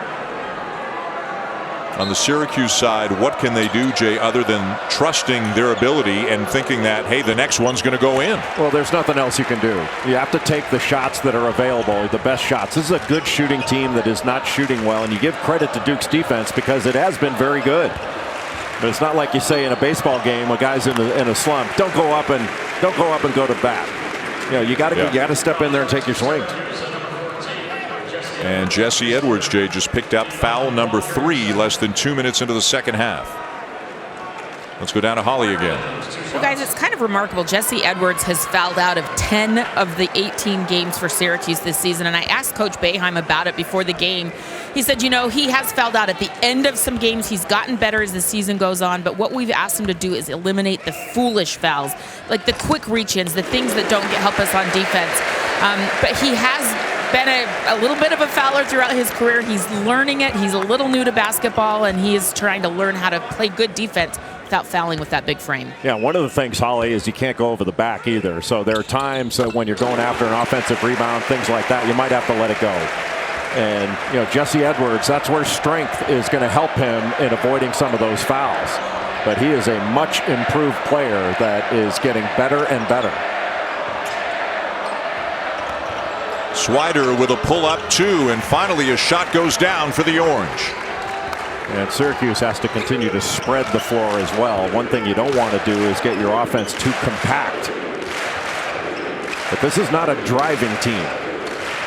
On the Syracuse side, what can they do, Jay, other than trusting their ability and thinking that, hey, the next one's going to go in? Well, there's nothing else you can do. You have to take the shots that are available, the best shots. This is a good shooting team that is not shooting well, and you give credit to Duke's defense because it has been very good. But it's not like you say in a baseball game when guys in a slump, don't go up and go to bat. You got to step in there and take your swing. And Jesse Edwards, Jay, just picked up foul number 3 less than 2 minutes into the second half. Let's go down to Holly again. Well, guys, it's kind of remarkable. Jesse Edwards has fouled out of 10 of the 18 games for Syracuse this season. And I asked Coach Boeheim about it before the game. He said, he has fouled out at the end of some games. He's gotten better as the season goes on, but what we've asked him to do is eliminate the foolish fouls, like the quick reach-ins, the things that don't help us on defense. But he has been a little bit of a fouler throughout his career. He's learning it. He's a little new to basketball, and he is trying to learn how to play good defense without fouling with that big frame. Yeah, one of the things, Holly, is you can't go over the back either. So there are times when you're going after an offensive rebound, things like that, you might have to let it go. And, Jesse Edwards, that's where strength is going to help him in avoiding some of those fouls. But he is a much improved player that is getting better and better. Swider with a pull-up 2, and finally a shot goes down for the Orange. And Syracuse has to continue to spread the floor as well. One thing you don't want to do is get your offense too compact. But this is not a driving team.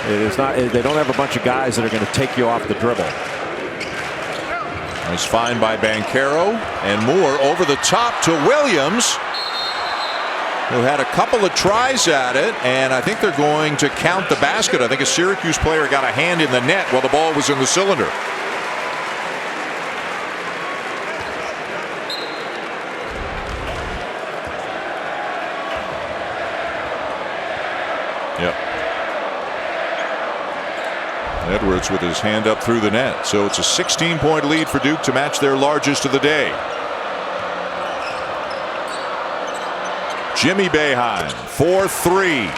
It is not. They don't have a bunch of guys that are going to take you off the dribble. Nice find by Banchero, and Moore over the top to Williams, who had a couple of tries at it, and I think they're going to count the basket. I think a Syracuse player got a hand in the net while the ball was in the cylinder. Yep. Edwards with his hand up through the net. So it's a 16-point lead for Duke to match their largest of the day. Jimmy Boeheim, 4-3.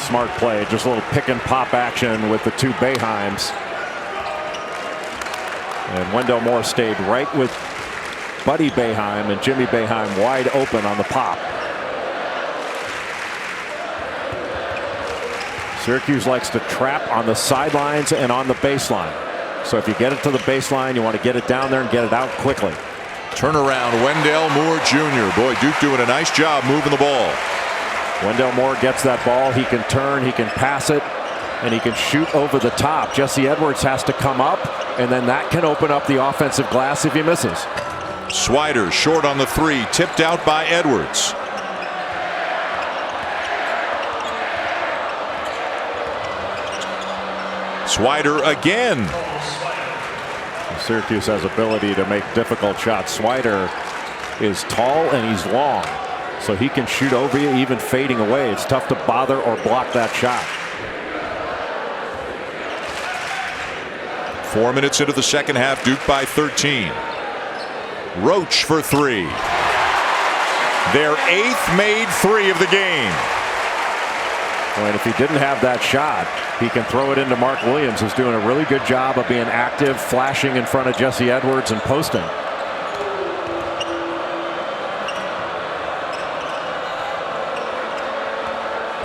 Smart play, just a little pick and pop action with the two Boeheims. And Wendell Moore stayed right with Buddy Boeheim, and Jimmy Boeheim wide open on the pop. Syracuse likes to trap on the sidelines and on the baseline. So if you get it to the baseline, you want to get it down there and get it out quickly. Turnaround, Wendell Moore Jr. Boy, Duke doing a nice job moving the ball. Wendell Moore gets that ball. He can turn, he can pass it, and he can shoot over the top. Jesse Edwards has to come up, and then that can open up the offensive glass if he misses. Swider short on the 3, tipped out by Edwards. Swider again. Syracuse has ability to make difficult shots. Swider is tall and he's long, so he can shoot over you even fading away. It's tough to bother or block that shot. 4 minutes into the second half, Duke by 13. Roach for 3. Their 8th made 3 of the game. And if he didn't have that shot, he can throw it into Mark Williams, who's doing a really good job of being active, flashing in front of Jesse Edwards and posting.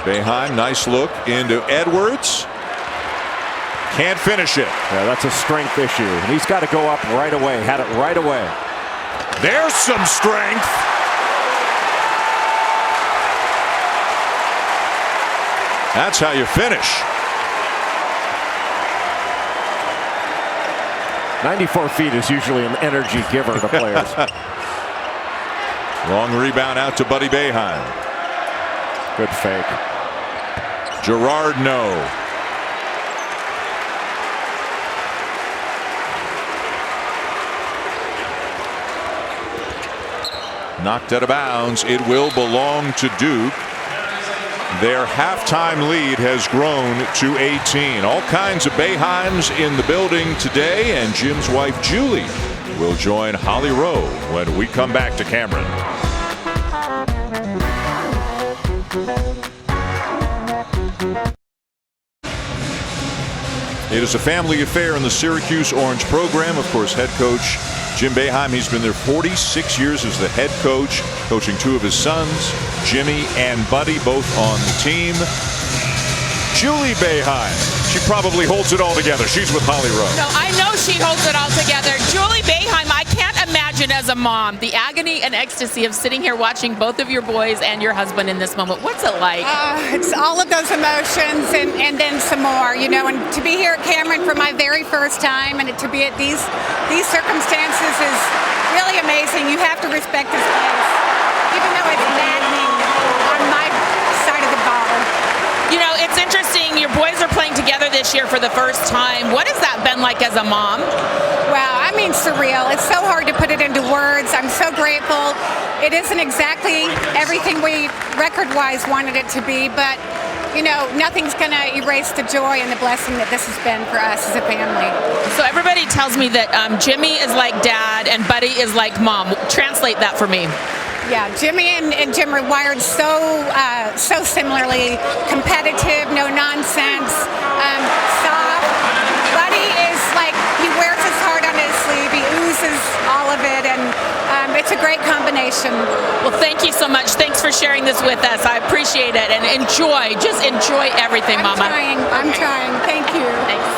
Boeheim, nice look into Edwards. Can't finish it. Yeah, that's a strength issue. And he's got to go up right away. Had it right away. There's some strength. That's how you finish. 94 feet is usually an energy giver to players. Long rebound out to Buddy Boeheim. Good fake. Girard, no. Knocked out of bounds. It will belong to Duke. Their halftime lead has grown to 18. All kinds of Boeheims in the building today, and Jim's wife Julie will join Holly Rowe when we come back to Cameron. It is a family affair in the Syracuse Orange program. Of course, head coach Jim Boeheim, he's been there 46 years as the head coach, coaching 2 of his sons, Jimmy and Buddy, both on the team. Julie Boeheim, she probably holds it all together. She's with Holly Rowe. No, I know she holds it all together. Julie Boeheim, I can't imagine as a mom the agony and ecstasy of sitting here watching both of your boys and your husband in this moment. What's it like? It's all of those emotions and then some more, and to be here at Cameron for my very first time and to be at these circumstances is really amazing. You have to respect this place, even though it's maddening on my side of the ball. It's interesting. Your boys are playing together this this year for the first time. What has that been like as a mom? Wow, I mean, surreal. It's so hard to put it into words. I'm so grateful. It isn't exactly everything we record-wise wanted it to be, but nothing's going to erase the joy and the blessing that this has been for us as a family. So everybody tells me that Jimmy is like dad and Buddy is like mom. Translate that for me. Yeah, Jimmy and Jim are wired so similarly. Competitive, no nonsense, soft. Buddy is like, he wears his heart on his sleeve. He oozes all of it, and it's a great combination. Well, thank you so much. Thanks for sharing this with us. I appreciate it, and just enjoy everything, Mama. I'm trying. Thank you. Thanks.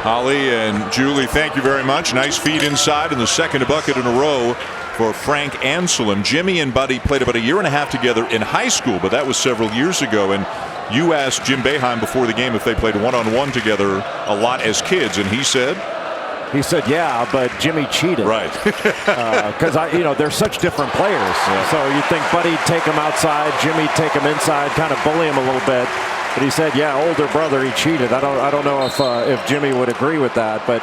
Holly and Julie, thank you very much. Nice feed inside, and the second bucket in a row for Frank Anselem. Jimmy and Buddy played about a year and a half together in high school, but that was several years ago. And you asked Jim Boeheim before the game if they played one-on-one together a lot as kids, and he said, yeah, but Jimmy cheated. Right. Because they're such different players. Yeah. So you think Buddy'd take him outside, Jimmy'd take him inside, kind of bully him a little bit. But he said, yeah, older brother, he cheated. I don't know if Jimmy would agree with that. But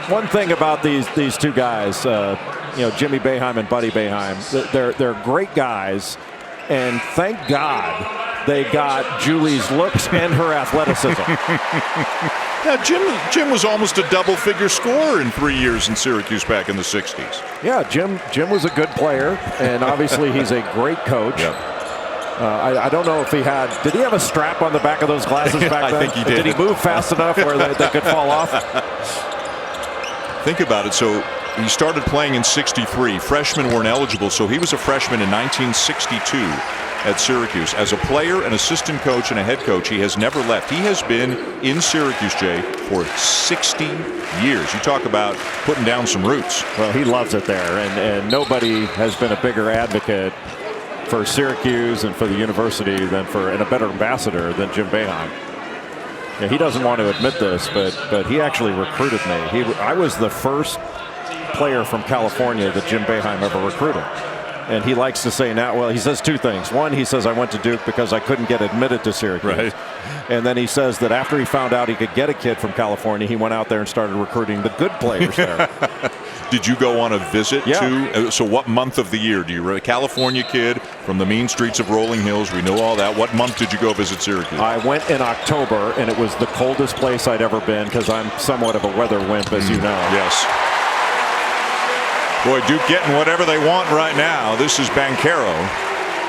one thing about these two guys, Jimmy Boeheim and Buddy Boeheim, they're great guys, and thank God they got Julie's looks and her athleticism. Yeah, Jim was almost a double-figure scorer in 3 years in Syracuse back in the 60s. Yeah, Jim was a good player, and obviously he's a great coach. Yep. I don't know if did he have a strap on the back of those glasses back then? I think he did. Did he move fast enough where they could fall off? Think about it. So he started playing in '63. Freshmen weren't eligible, so he was a freshman in 1962 at Syracuse. As a player, an assistant coach, and a head coach, he has never left. He has been in Syracuse, Jay, for 60 years. You talk about putting down some roots. Well, he loves it there, and nobody has been a bigger advocate for Syracuse and for the university and a better ambassador than Jim Boeheim. Yeah, he doesn't want to admit this, but he actually recruited me. I was the first player from California that Jim Boeheim ever recruited. And he likes to say now, well, he says two things. One, he says, I went to Duke because I couldn't get admitted to Syracuse. Right. And then he says that after he found out he could get a kid from California, he went out there and started recruiting the good players there. Did you go on a visit Yeah. to? So what month of the year do you? A California kid from the mean streets of Rolling Hills. We know all that. What month did you go visit Syracuse? I went in October, and it was the coldest place I'd ever been because I'm somewhat of a weather wimp, as you know. Yes. Boy, Duke getting whatever they want right now. This is Banchero.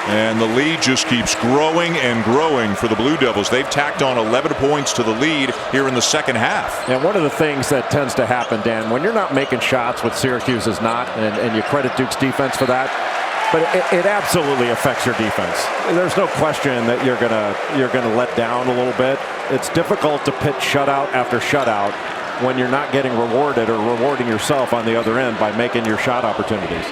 And the lead just keeps growing and growing for the Blue Devils. They've tacked on 11 points to the lead here in the second half. And one of the things that tends to happen, Dan, when you're not making shots, what Syracuse is not, and you credit Duke's defense for that, but it absolutely affects your defense. There's no question that you're gonna let down a little bit. It's difficult to pitch shutout after shutout when you're not getting rewarded or rewarding yourself on the other end by making your shot opportunities.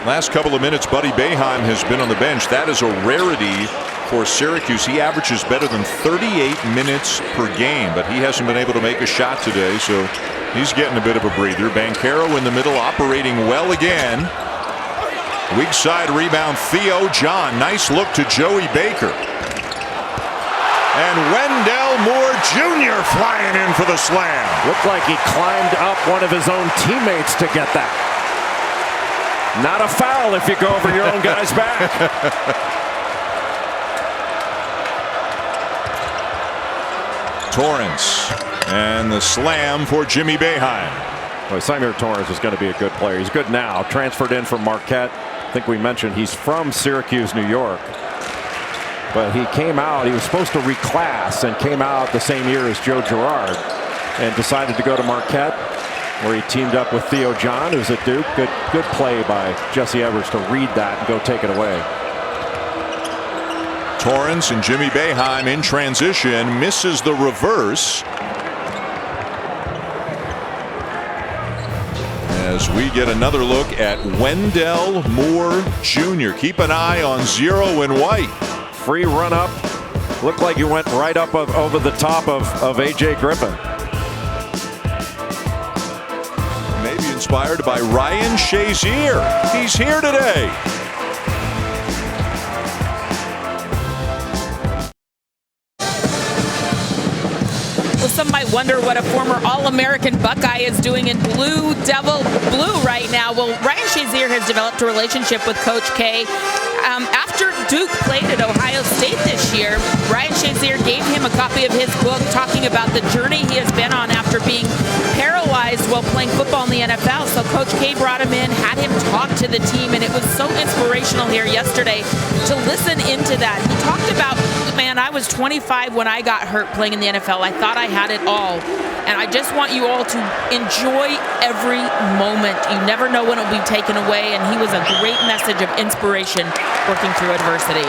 Last couple of minutes, Buddy Boeheim has been on the bench. That is a rarity for Syracuse. He averages better than 38 minutes per game, but he hasn't been able to make a shot today, so he's getting a bit of a breather. Banchero in the middle, operating well again. Weak side rebound, Theo John. Nice look to Joey Baker. And Wendell Moore Jr. flying in for the slam. Looked like he climbed up one of his own teammates to get that. Not a foul if you go over your own guy's back. Torrance and the slam for Jimmy Boeheim. Well, Symir Torrance is going to be a good player. He's good now. Transferred in from Marquette. I think we mentioned he's from Syracuse, New York. But he came out, he was supposed to reclass and came out the same year as Joe Girard and decided to go to Marquette, where he teamed up with Theo John, who's at Duke. Good play by Jesse Edwards to read that and go take it away. Torrance and Jimmy Boeheim in transition, misses the reverse. As we get another look at Wendell Moore Jr. Keep an eye on 0 and white. Free run up. Looked like he went right up over the top of A.J. Griffin. Maybe inspired by Ryan Shazier. He's here today. some might wonder what a former All-American Buckeye is doing in Blue right now. Well, Ryan Shazier has developed a relationship with Coach K. After Duke played at Ohio State this year, Ryan Shazier gave him a copy of his book talking about the journey he has been on after being paralyzed while playing football in the NFL. So Coach K brought him in, had him talk to the team, and it was so inspirational here yesterday to listen into that. He talked about, man, I was 25 when I got hurt playing in the NFL. I thought I had it all. And I just want you all to enjoy every moment. You never know when it will be taken away. And he was a great message of inspiration working through adversity.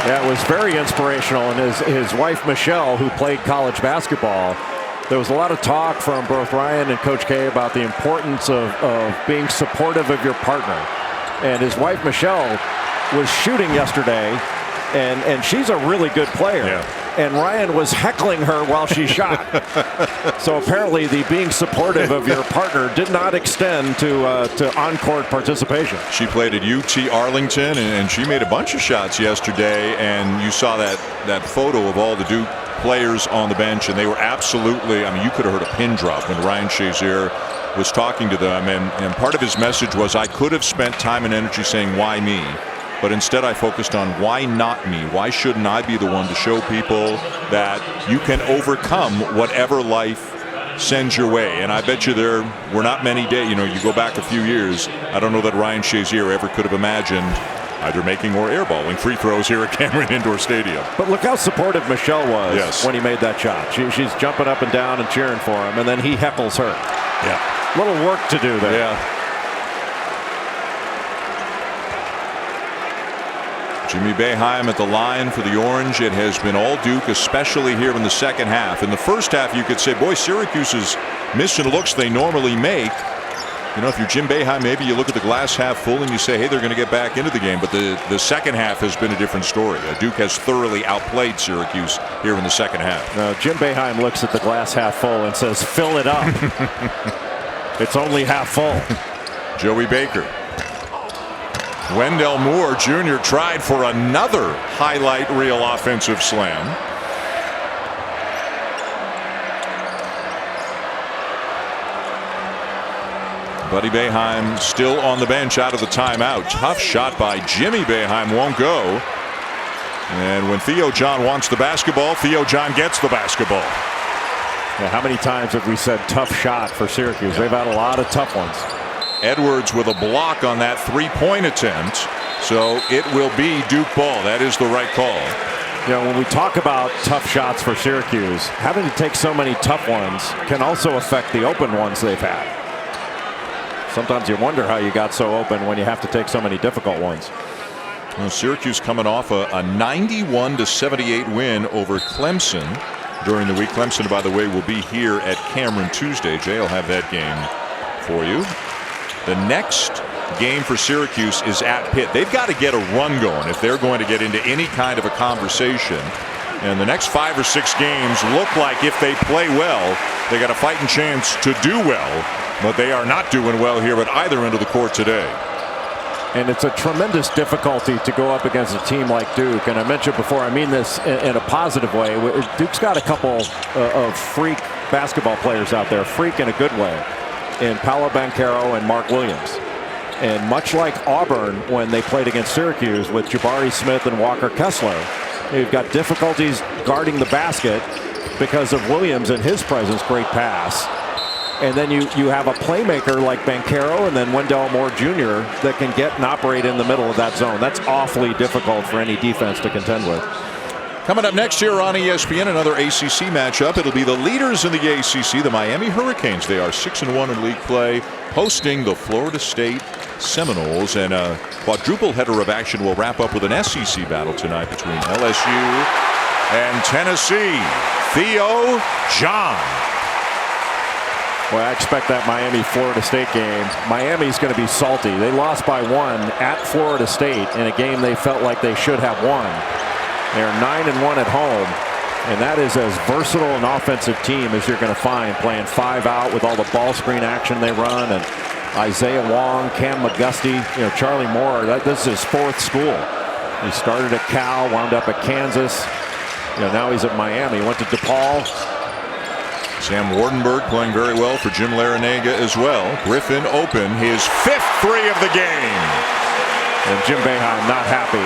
Yeah, it was very inspirational. And his wife, Michelle, who played college basketball, there was a lot of talk from both Ryan and Coach K about the importance of being supportive of your partner. And his wife, Michelle, was shooting yesterday, and she's a really good player. Yeah. And Ryan was heckling her while she shot. So apparently the being supportive of your partner did not extend to on-court participation. She played at UT Arlington, and she made a bunch of shots yesterday, and you saw that photo of all the Duke players on the bench, and they were absolutely, I mean, you could have heard a pin drop when Ryan Shazier was talking to them, and part of his message was, I could have spent time and energy saying, why me? But instead I focused on why not me? Why shouldn't I be the one to show people that you can overcome whatever life sends your way? And I bet you there were not many days, you go back a few years, I don't know that Ryan Shazier ever could have imagined either making or airballing free throws here at Cameron Indoor Stadium. But look how supportive Michelle was when he made that shot. She's jumping up and down and cheering for him, and then he heckles her. Yeah. Little work to do there. Yeah. Jimmy Boeheim at the line for the Orange. It has been all Duke, especially here in the second half. In the first half, you could say, boy, Syracuse is missing looks they normally make. If you're Jim Boeheim, maybe you look at the glass half full and you say, hey, they're going to get back into the game. But the second half has been a different story. Duke has thoroughly outplayed Syracuse here in the second half. Jim Boeheim looks at the glass half full and says, fill it up. It's only half full. Joey Baker. Wendell Moore Jr. tried for another highlight reel offensive slam. Buddy Boeheim still on the bench out of the timeout. Tough shot by Jimmy Boeheim, won't go. And when Theo John wants the basketball, Theo John gets the basketball. Yeah, how many times have we said tough shot for Syracuse? Yeah. They've had a lot of tough ones. Edwards with a block on that three-point attempt. So it will be Duke ball. That is the right call. When we talk about tough shots for Syracuse, having to take so many tough ones can also affect the open ones they've had. Sometimes you wonder how you got so open when you have to take so many difficult ones. Well, Syracuse coming off a 91-78 win over Clemson during the week. Clemson, by the way, will be here at Cameron Tuesday. Jay will have that game for you. The next game for Syracuse is at Pitt. They've got to get a run going if they're going to get into any kind of a conversation. And the next 5 or 6 games look like, if they play well, they got a fighting chance to do well. But they are not doing well here at either end of the court today. And it's a tremendous difficulty to go up against a team like Duke. And I mentioned before, I mean this in a positive way. Duke's got a couple of freak basketball players out there, freak in a good way, in Paolo Banchero and Mark Williams. And much like Auburn when they played against Syracuse with Jabari Smith and Walker Kessler, you've got difficulties guarding the basket because of Williams and his presence, great pass. And then you have a playmaker like Banchero and then Wendell Moore Jr. that can get and operate in the middle of that zone. That's awfully difficult for any defense to contend with. Coming up next here on ESPN, another ACC matchup. It'll be the leaders in the ACC, the Miami Hurricanes. They are 6-1 in league play, hosting the Florida State Seminoles. And a quadruple header of action will wrap up with an SEC battle tonight between LSU and Tennessee. Theo John. Well, I expect that Miami-Florida State game. Miami's going to be salty. They lost by 1 at Florida State in a game they felt like they should have won. They're 9-1 at home, and that is as versatile an offensive team as you're going to find, playing 5 out with all the ball screen action they run, and Isaiah Wong, Cam McGusty, Charlie Moore. This is his 4th school. He started at Cal, wound up at Kansas. Now he's at Miami. Went to DePaul. Sam Wardenberg playing very well for Jim Larinaga as well. Griffin open, his 5th 3 of the game. And Jim Boeheim not happy.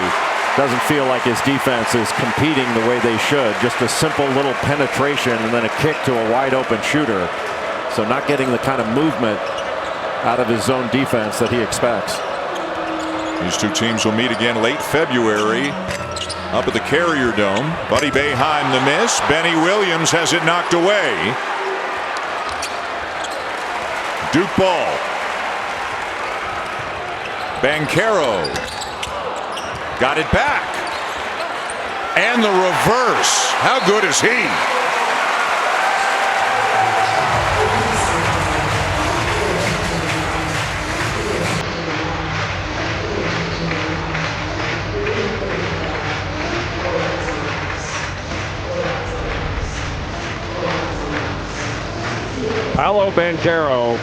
Doesn't feel like his defense is competing the way they should. Just a simple little penetration and then a kick to a wide open shooter. So not getting the kind of movement out of his zone defense that he expects. These two teams will meet again late February up at the Carrier Dome. Buddy Boeheim the miss. Benny Williams has it knocked away. Duke ball. Banchero got it back. And the reverse. How good is he? Paolo Banchero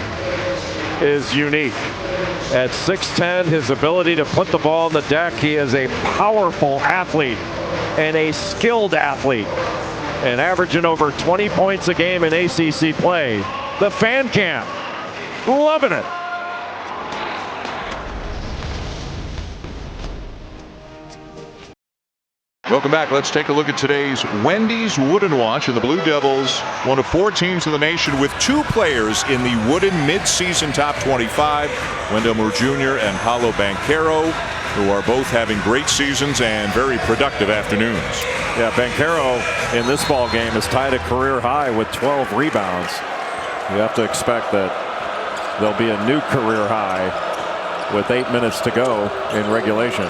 is unique. At 6'10", his ability to put the ball on the deck, he is a powerful athlete and a skilled athlete. And averaging over 20 points a game in ACC play. The fan camp, loving it. Welcome back. Let's take a look at today's Wendy's Wooden Watch. And the Blue Devils, one of 4 teams in the nation with 2 players in the Wooden mid-season top 25. Wendell Moore Jr. and Paolo Banchero, who are both having great seasons and very productive afternoons. Yeah, Banchero in this ball game is tied a career high with 12 rebounds. You have to expect that there'll be a new career high with 8 minutes to go in regulation.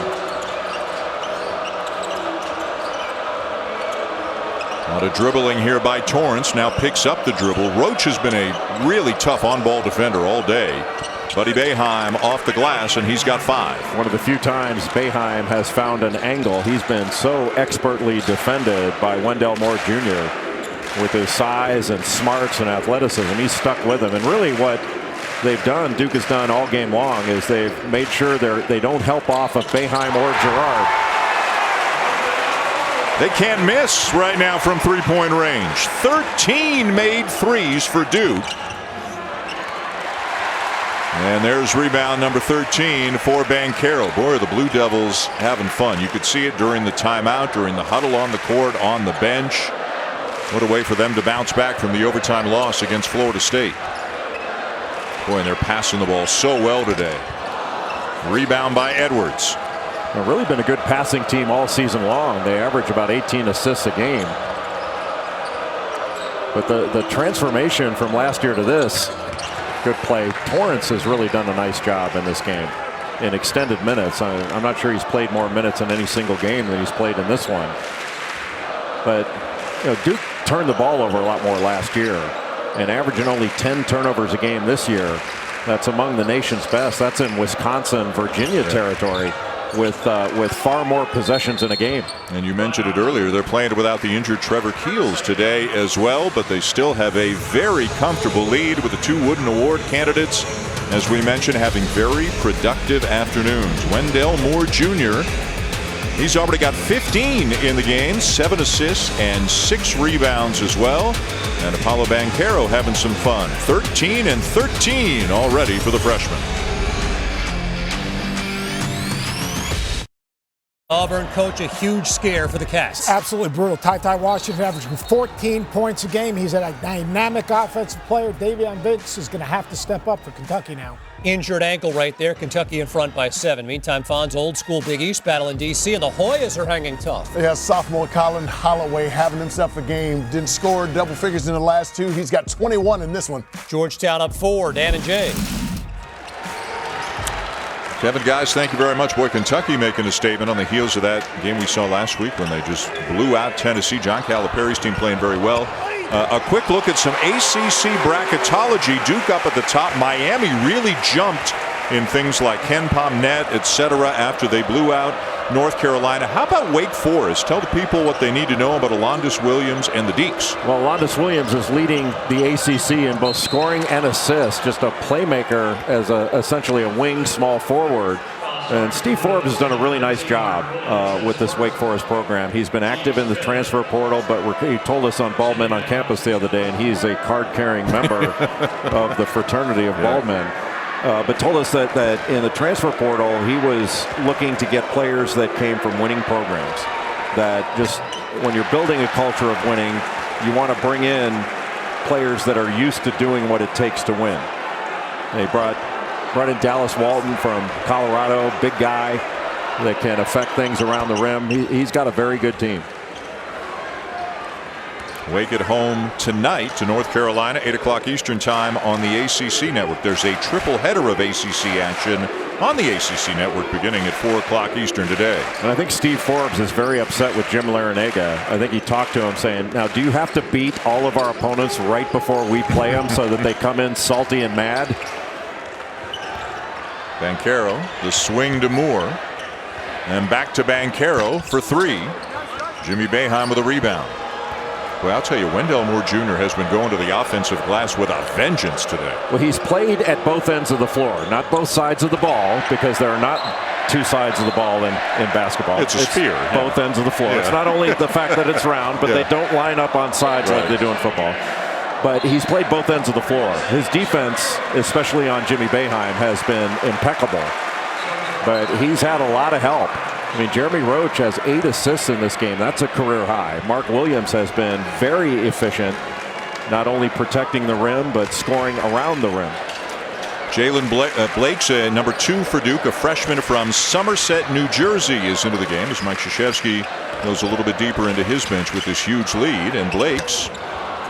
A lot of dribbling here by Torrance. Now picks up the dribble. Roach has been a really tough on-ball defender all day. Buddy Boeheim off the glass, and he's got 5. One of the few times Boeheim has found an angle. He's been so expertly defended by Wendell Moore Jr. with his size and smarts and athleticism. He's stuck with him. And really what they've done, Duke has done all game long, is they've made sure they don't help off of Boeheim or Girard. They can't miss right now from three-point range. 13 made threes for Duke. And there's rebound number 13 for Banchero. Boy, are the Blue Devils having fun. You could see it during the timeout, during the huddle on the court, on the bench. What a way for them to bounce back from the overtime loss against Florida State. Boy, and they're passing the ball so well today. Rebound by Edwards. They've really been a good passing team all season long. They average about 18 assists a game. But the transformation from last year to this, good play. Torrance has really done a nice job in this game in extended minutes. I'm not sure he's played more minutes in any single game than he's played in this one. But Duke turned the ball over a lot more last year, and averaging only 10 turnovers a game this year. That's among the nation's best. That's in Wisconsin, Virginia territory. With far more possessions in a game. And you mentioned it earlier, they're playing without the injured Trevor Keels today as well, but they still have a very comfortable lead with the 2 Wooden Award candidates, as we mentioned, having very productive afternoons. Wendell Moore Jr., he's already got 15 in the game, 7 assists and 6 rebounds as well. And Paolo Banchero having some fun, 13 and 13 already for the freshman. Auburn coach, a huge scare for the Cats. Absolutely brutal. Ty Washington averaging 14 points a game. He's a dynamic offensive player. Davion Vince is going to have to step up for Kentucky now. Injured ankle right there. Kentucky in front by 7. Meantime, Fonz, old school Big East battle in D.C. and the Hoyas are hanging tough. Yeah, sophomore Colin Holloway having himself a game. Didn't score double figures in the last 2. He's got 21 in this one. Georgetown up 4. Dan and Jay. Kevin, guys, thank you very much. Boy, Kentucky making a statement on the heels of that game we saw last week when they just blew out Tennessee. John Calipari's team playing very well. A quick look at some ACC bracketology. Duke up at the top. Miami really jumped in things like KenPom Net, etc. after they blew out North Carolina. How about Wake Forest? Tell the people what they need to know about Alondas Williams and the Deacs. Well, Alondas Williams is leading the ACC in both scoring and assists. Just a playmaker as essentially a wing small forward. And Steve Forbes has done a really nice job with this Wake Forest program. He's been active in the transfer portal, but he told us on Baldmen on campus the other day, and he's a card-carrying member of the fraternity of Baldmen, but told us that in the transfer portal, he was looking to get players that came from winning programs. That just when you're building a culture of winning, you want to bring in players that are used to doing what it takes to win. They brought in Dallas Walton from Colorado, big guy that can affect things around the rim. He's got a very good team. Wake at home tonight to North Carolina, 8 o'clock Eastern time on the ACC network. There's a triple header of ACC action on the ACC network beginning at 4 o'clock Eastern today. And I think Steve Forbes is very upset with Jim Larrañaga. I think he talked to him saying, now, do you have to beat all of our opponents right before we play them so that they come in salty and mad? Banchero, the swing to Moore, and back to Banchero for three. Jimmy Boeheim with a rebound. Well, I'll tell you, Wendell Moore Jr. has been going to the offensive glass with a vengeance today. Well, he's played at both ends of the floor, not both sides of the ball, because there are not two sides of the ball in basketball. It's a sphere. Both ends of the floor. Yeah. It's not only the fact that it's round, but they don't line up on sides like they do in football. But he's played both ends of the floor. His defense, especially on Jimmy Boeheim, has been impeccable. But he's had a lot of help. I mean, Jeremy Roach has 8 assists in this game. That's a career high. Mark Williams has been very efficient, not only protecting the rim, but scoring around the rim. Jalen Blake's number 2 for Duke, a freshman from Somerset, New Jersey, is into the game as Mike Krzyzewski goes a little bit deeper into his bench with this huge lead. And Blake's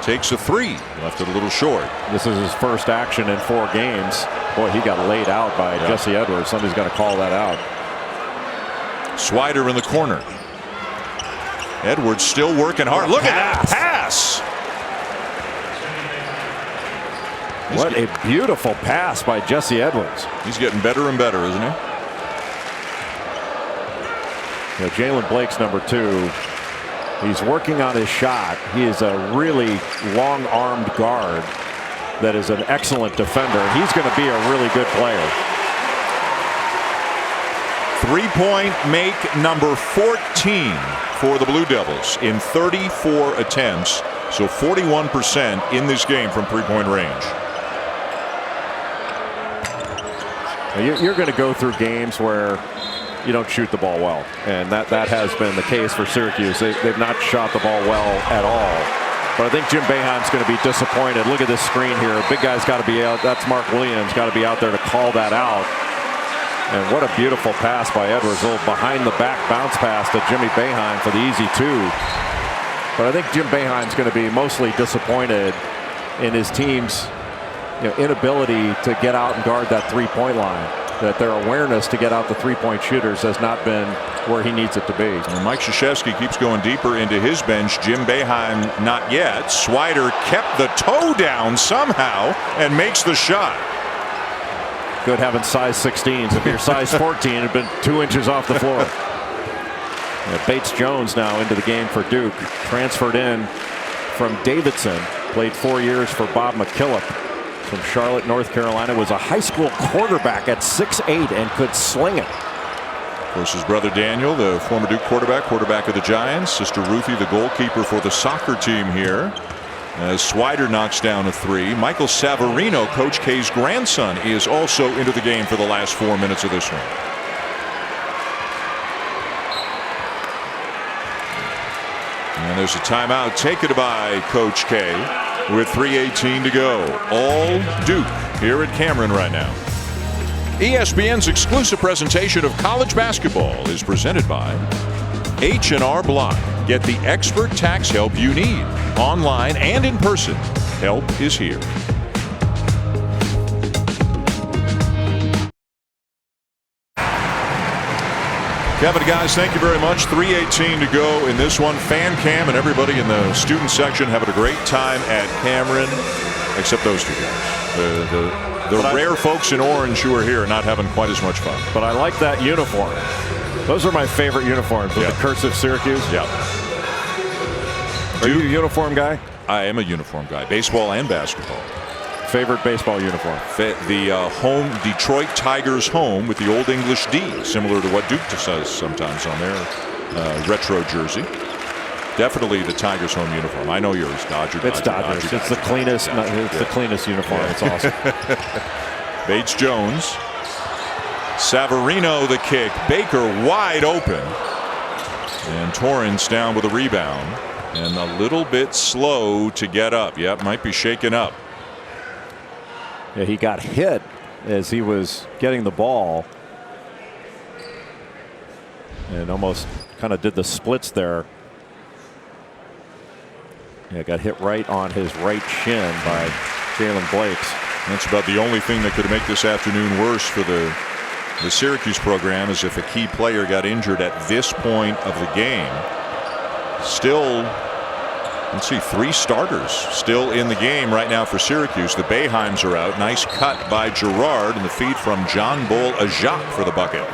takes a 3, left it a little short. This is his first action in 4 games. Boy, he got laid out by Jesse Edwards. Somebody's got to call that out. Swider in the corner. Edwards still working hard. Look at that pass. What a beautiful pass by Jesse Edwards. He's getting better and better, isn't he? You know, Jalen Blake's number 2. He's working on his shot. He is a really long-armed guard that is an excellent defender. He's going to be a really good player. 3-point make number 14 for the Blue Devils in 34 attempts. So 41% in this game from 3-point range. You're going to go through games where you don't shoot the ball well, and that has been the case for Syracuse. They've not shot the ball well at all. But I think Jim Boeheim's going to be disappointed. Look at this screen here. Big guy's got to be out. That's Mark Williams, got to be out there to call that out. And what a beautiful pass by Edwards. A little behind the back bounce pass to Jimmy Boeheim for the easy 2. But I think Jim Boeheim's going to be mostly disappointed in his team's inability to get out and guard that 3-point line. That their awareness to get out the 3-point shooters has not been where he needs it to be. And Mike Krzyzewski keeps going deeper into his bench. Jim Boeheim not yet. Swider kept the toe down somehow and makes the shot. Good having size 16s. If you're size 14, it'd been 2 inches off the floor. Bates Jones now into the game for Duke. Transferred in from Davidson. Played 4 years for Bob McKillop from Charlotte, North Carolina. Was a high school quarterback at 6'8" and could sling it. Of course, his brother Daniel, the former Duke quarterback of the Giants. Sister Ruthie, the goalkeeper for the soccer team here. As Swider knocks down a 3. Michael Savarino, Coach K's grandson, is also into the game for the last 4 minutes of this one. And there's a timeout taken by Coach K with 3:18 to go. All Duke here at Cameron right now. ESPN's exclusive presentation of college basketball is presented by H&R Block. Get the expert tax help you need, online and in person. Help is here. Kevin, guys, thank you very much. 3:18 to go in this one. Fan cam and everybody in the student section having a great time at Cameron, except those 2 guys. The rare folks in orange who are here are not having quite as much fun. But I like that uniform. Those are my favorite uniforms with the cursive Syracuse. Yeah. Are you a uniform guy? I am a uniform guy, baseball and basketball. Favorite baseball uniform. The home Detroit Tigers home with the Old English D, similar to what Duke does sometimes on their retro jersey. Definitely the Tigers home uniform. I know yours, Dodger. It's Dodgers. It's the cleanest. It's the cleanest uniform. It's awesome. Bates Jones. Savarino the kick. Baker wide open. And Torrance down with a rebound. And a little bit slow to get up. Yep, might be shaken up. Yeah, he got hit as he was getting the ball. And almost kind of did the splits there. Yeah, got hit right on his right shin by Jalen Blakes. That's about the only thing that could make this afternoon worse for the Syracuse program, is if a key player got injured at this point of the game. Still, let's see, 3 starters still in the game right now for Syracuse. The Boeheims are out. Nice cut by Girard, and the feed from John Bol Ajak for the bucket.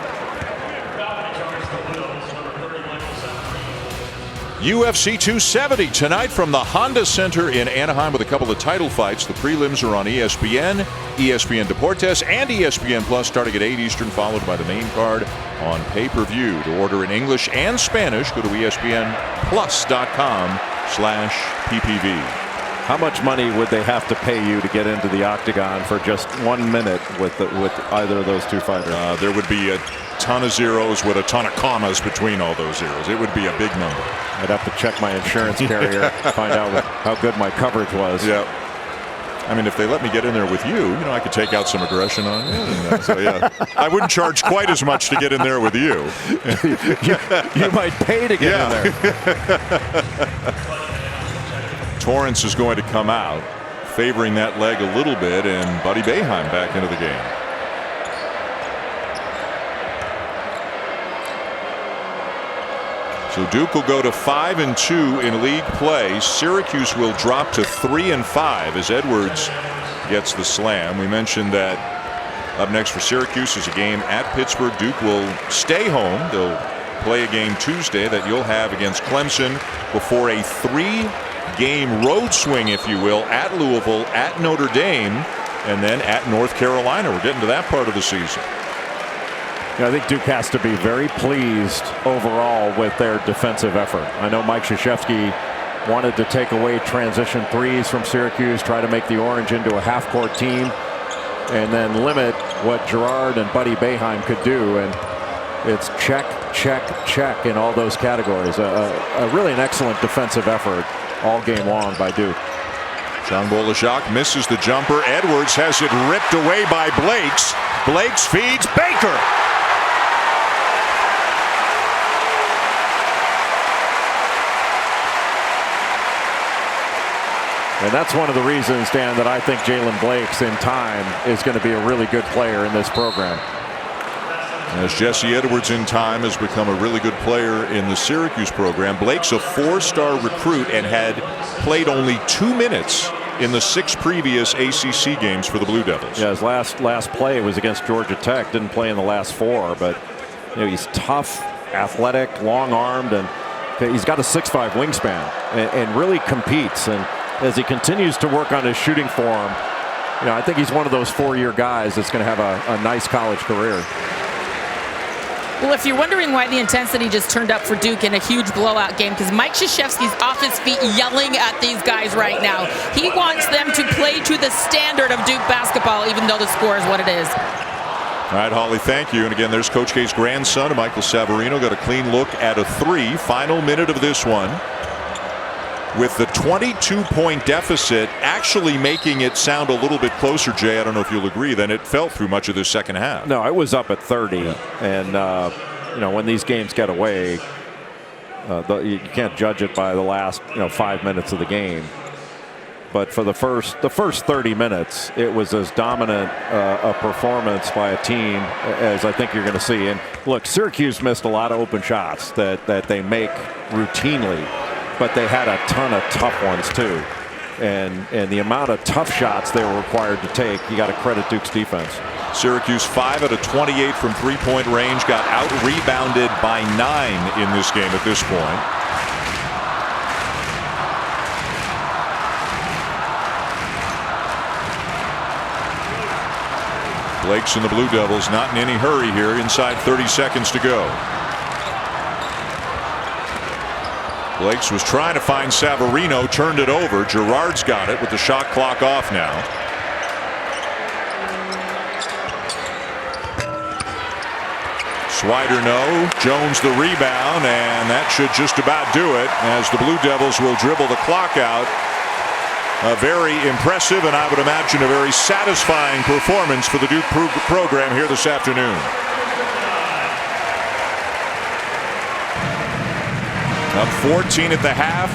UFC 270 tonight from the Honda Center in Anaheim with a couple of title fights. The prelims are on ESPN, ESPN Deportes, and ESPN Plus starting at 8 Eastern, followed by the main card on pay-per-view. To order in English and Spanish, go to ESPNplus.com/PPV. How much money would they have to pay you to get into the octagon for just 1 minute with either of those two fighters? There would be a ton of zeros with a ton of commas between all those zeros. It would be a big number. I'd have to check my insurance carrier, find out how good my coverage was. Yeah. I mean, if they let me get in there with you, I could take out some aggression on you. And, so yeah, I wouldn't charge quite as much to get in there with you. you might pay to get in there. Torrance is going to come out, favoring that leg a little bit, and Buddy Boeheim back into the game. So Duke will go to 5-2 in league play. Syracuse will drop to 3-5 as Edwards gets the slam. We mentioned that up next for Syracuse is a game at Pittsburgh. Duke will stay home. They'll play a game Tuesday that you'll have against Clemson before a 3-game road swing, if you will, at Louisville, at Notre Dame, and then at North Carolina. We're getting to that part of the season. I think Duke has to be very pleased overall with their defensive effort. I know Mike Krzyzewski wanted to take away transition threes from Syracuse, try to make the Orange into a half-court team, and then limit what Girard and Buddy Boeheim could do. And it's check, check, check in all those categories. Really an excellent defensive effort all game long by Duke. John Bol Ajak misses the jumper. Edwards has it ripped away by Blakes. Blakes feeds Baker. And that's one of the reasons, Dan, that I think Jalen Blakes in time is going to be a really good player in this program. As Jesse Edwards in time has become a really good player in the Syracuse program. Blake's a 4-star recruit and had played only 2 minutes in the 6 previous ACC games for the Blue Devils. Yeah, his last play was against Georgia Tech. Didn't play in the last 4, but he's tough, athletic, long-armed, and he's got a 6'5" wingspan and really competes. And as he continues to work on his shooting form, I think he's one of those 4-year guys that's going to have a nice college career. Well, if you're wondering why the intensity just turned up for Duke in a huge blowout game, because Mike Krzyzewski's off his feet yelling at these guys right now. He wants them to play to the standard of Duke basketball, even though the score is what it is. All right, Holly, thank you. And again, there's Coach K's grandson, Michael Savarino, got a clean look at a 3. Final minute of this one. With the 22-point deficit actually making it sound a little bit closer, Jay, I don't know if you'll agree, than it felt through much of the second half. No, it was up at 30. Yeah. And, when these games get away, you can't judge it by the last 5 minutes of the game. But for the first 30 minutes, it was as dominant a performance by a team as I think you're going to see. And look, Syracuse missed a lot of open shots that they make routinely. But they had a ton of tough ones too, and the amount of tough shots they were required to take, you got to credit Duke's defense. Syracuse 5 out of 28 from 3-point range, got out rebounded by 9 in this game at this point. Blake's and the Blue Devils not in any hurry here. Inside 30 seconds to go. Blake's was trying to find Savarino, turned it over. Girard's got it with the shot clock off now. Swider no. Jones the rebound, and that should just about do it as the Blue Devils will dribble the clock out. A very impressive and I would imagine a very satisfying performance for the Duke program here this afternoon. Up 14 at the half,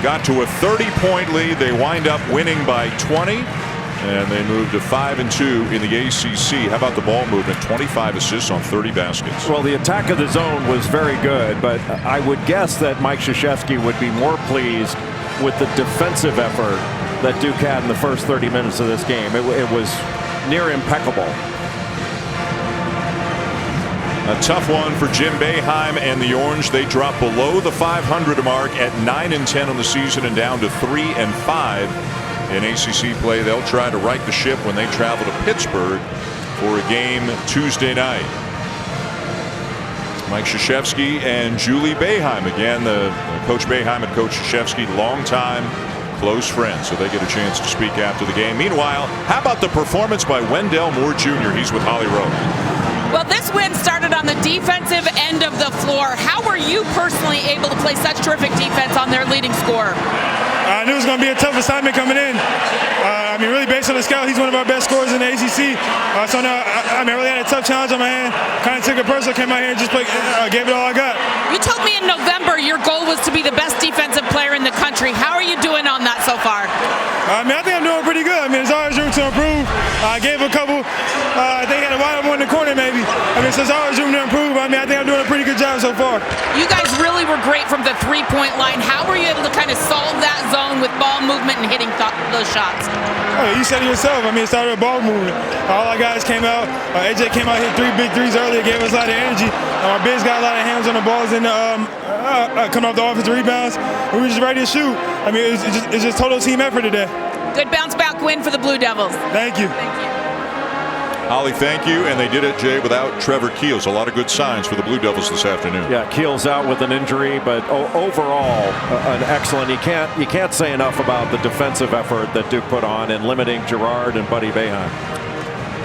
got to a 30-point lead. They wind up winning by 20, and they move to 5-2 in the ACC. How about the ball movement? 25 assists on 30 baskets. Well, the attack of the zone was very good, but I would guess that Mike Krzyzewski would be more pleased with the defensive effort that Duke had in the first 30 minutes of this game. It was near impeccable. A tough one for Jim Boeheim and the Orange. They drop below the 500 mark at 9-10 on the season and down to 3-5 in ACC play. They'll try to right the ship when they travel to Pittsburgh for a game Tuesday night. Mike Krzyzewski and Julie Boeheim. Again, the Coach Boeheim and Coach Krzyzewski, longtime close friends, so they get a chance to speak after the game. Meanwhile, how about the performance by Wendell Moore Jr.? He's with Holly Rowe. Well, this win started on the defensive end of the floor. How were you personally able to play such terrific defense on their leading scorer? I knew it was going to be a tough assignment coming in. I mean, really based on the scout, he's one of our best scorers in the ACC. So now, I really had a tough challenge on my hand. Kind of took it personal, came out here and just gave it all I got. You told me in November your goal was to be the best defensive player in the country. How are you doing on that so far? I think I'm doing pretty good. I mean, there's always room to improve. I gave a couple. I think I had a wide open one in the corner maybe. So there's always room to improve. I think I'm doing a pretty good job so far. You guys really were great from the three-point line. How were you able to kind of solve that zone with ball movement and hitting those shots? Oh, you said it yourself. It started with ball movement. All our guys came out. AJ came out, hit 3 big threes earlier, gave us a lot of energy. Our bigs got a lot of hands on the balls and coming off the offensive rebounds. We were just ready to shoot. It's just total team effort today. Good bounce-back win for the Blue Devils. Thank you. Thank you. Holly, thank you. And they did it, Jay, without Trevor Keels. A lot of good signs for the Blue Devils this afternoon. Yeah, Keels out with an injury, but overall, an excellent. You can't say enough about the defensive effort that Duke put on in limiting Girard and Buddy Boeheim.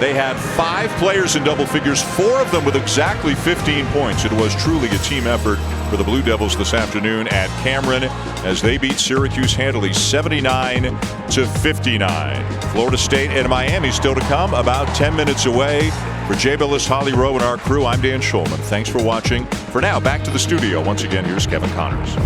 They had 5 players in double figures, 4 of them with exactly 15 points. It was truly a team effort for the Blue Devils this afternoon at Cameron as they beat Syracuse handily 79-59. Florida State and Miami still to come, about 10 minutes away. For Jay Billis, Holly Rowe, and our crew, I'm Dan Schulman. Thanks for watching. For now, back to the studio. Once again, here's Kevin Connors.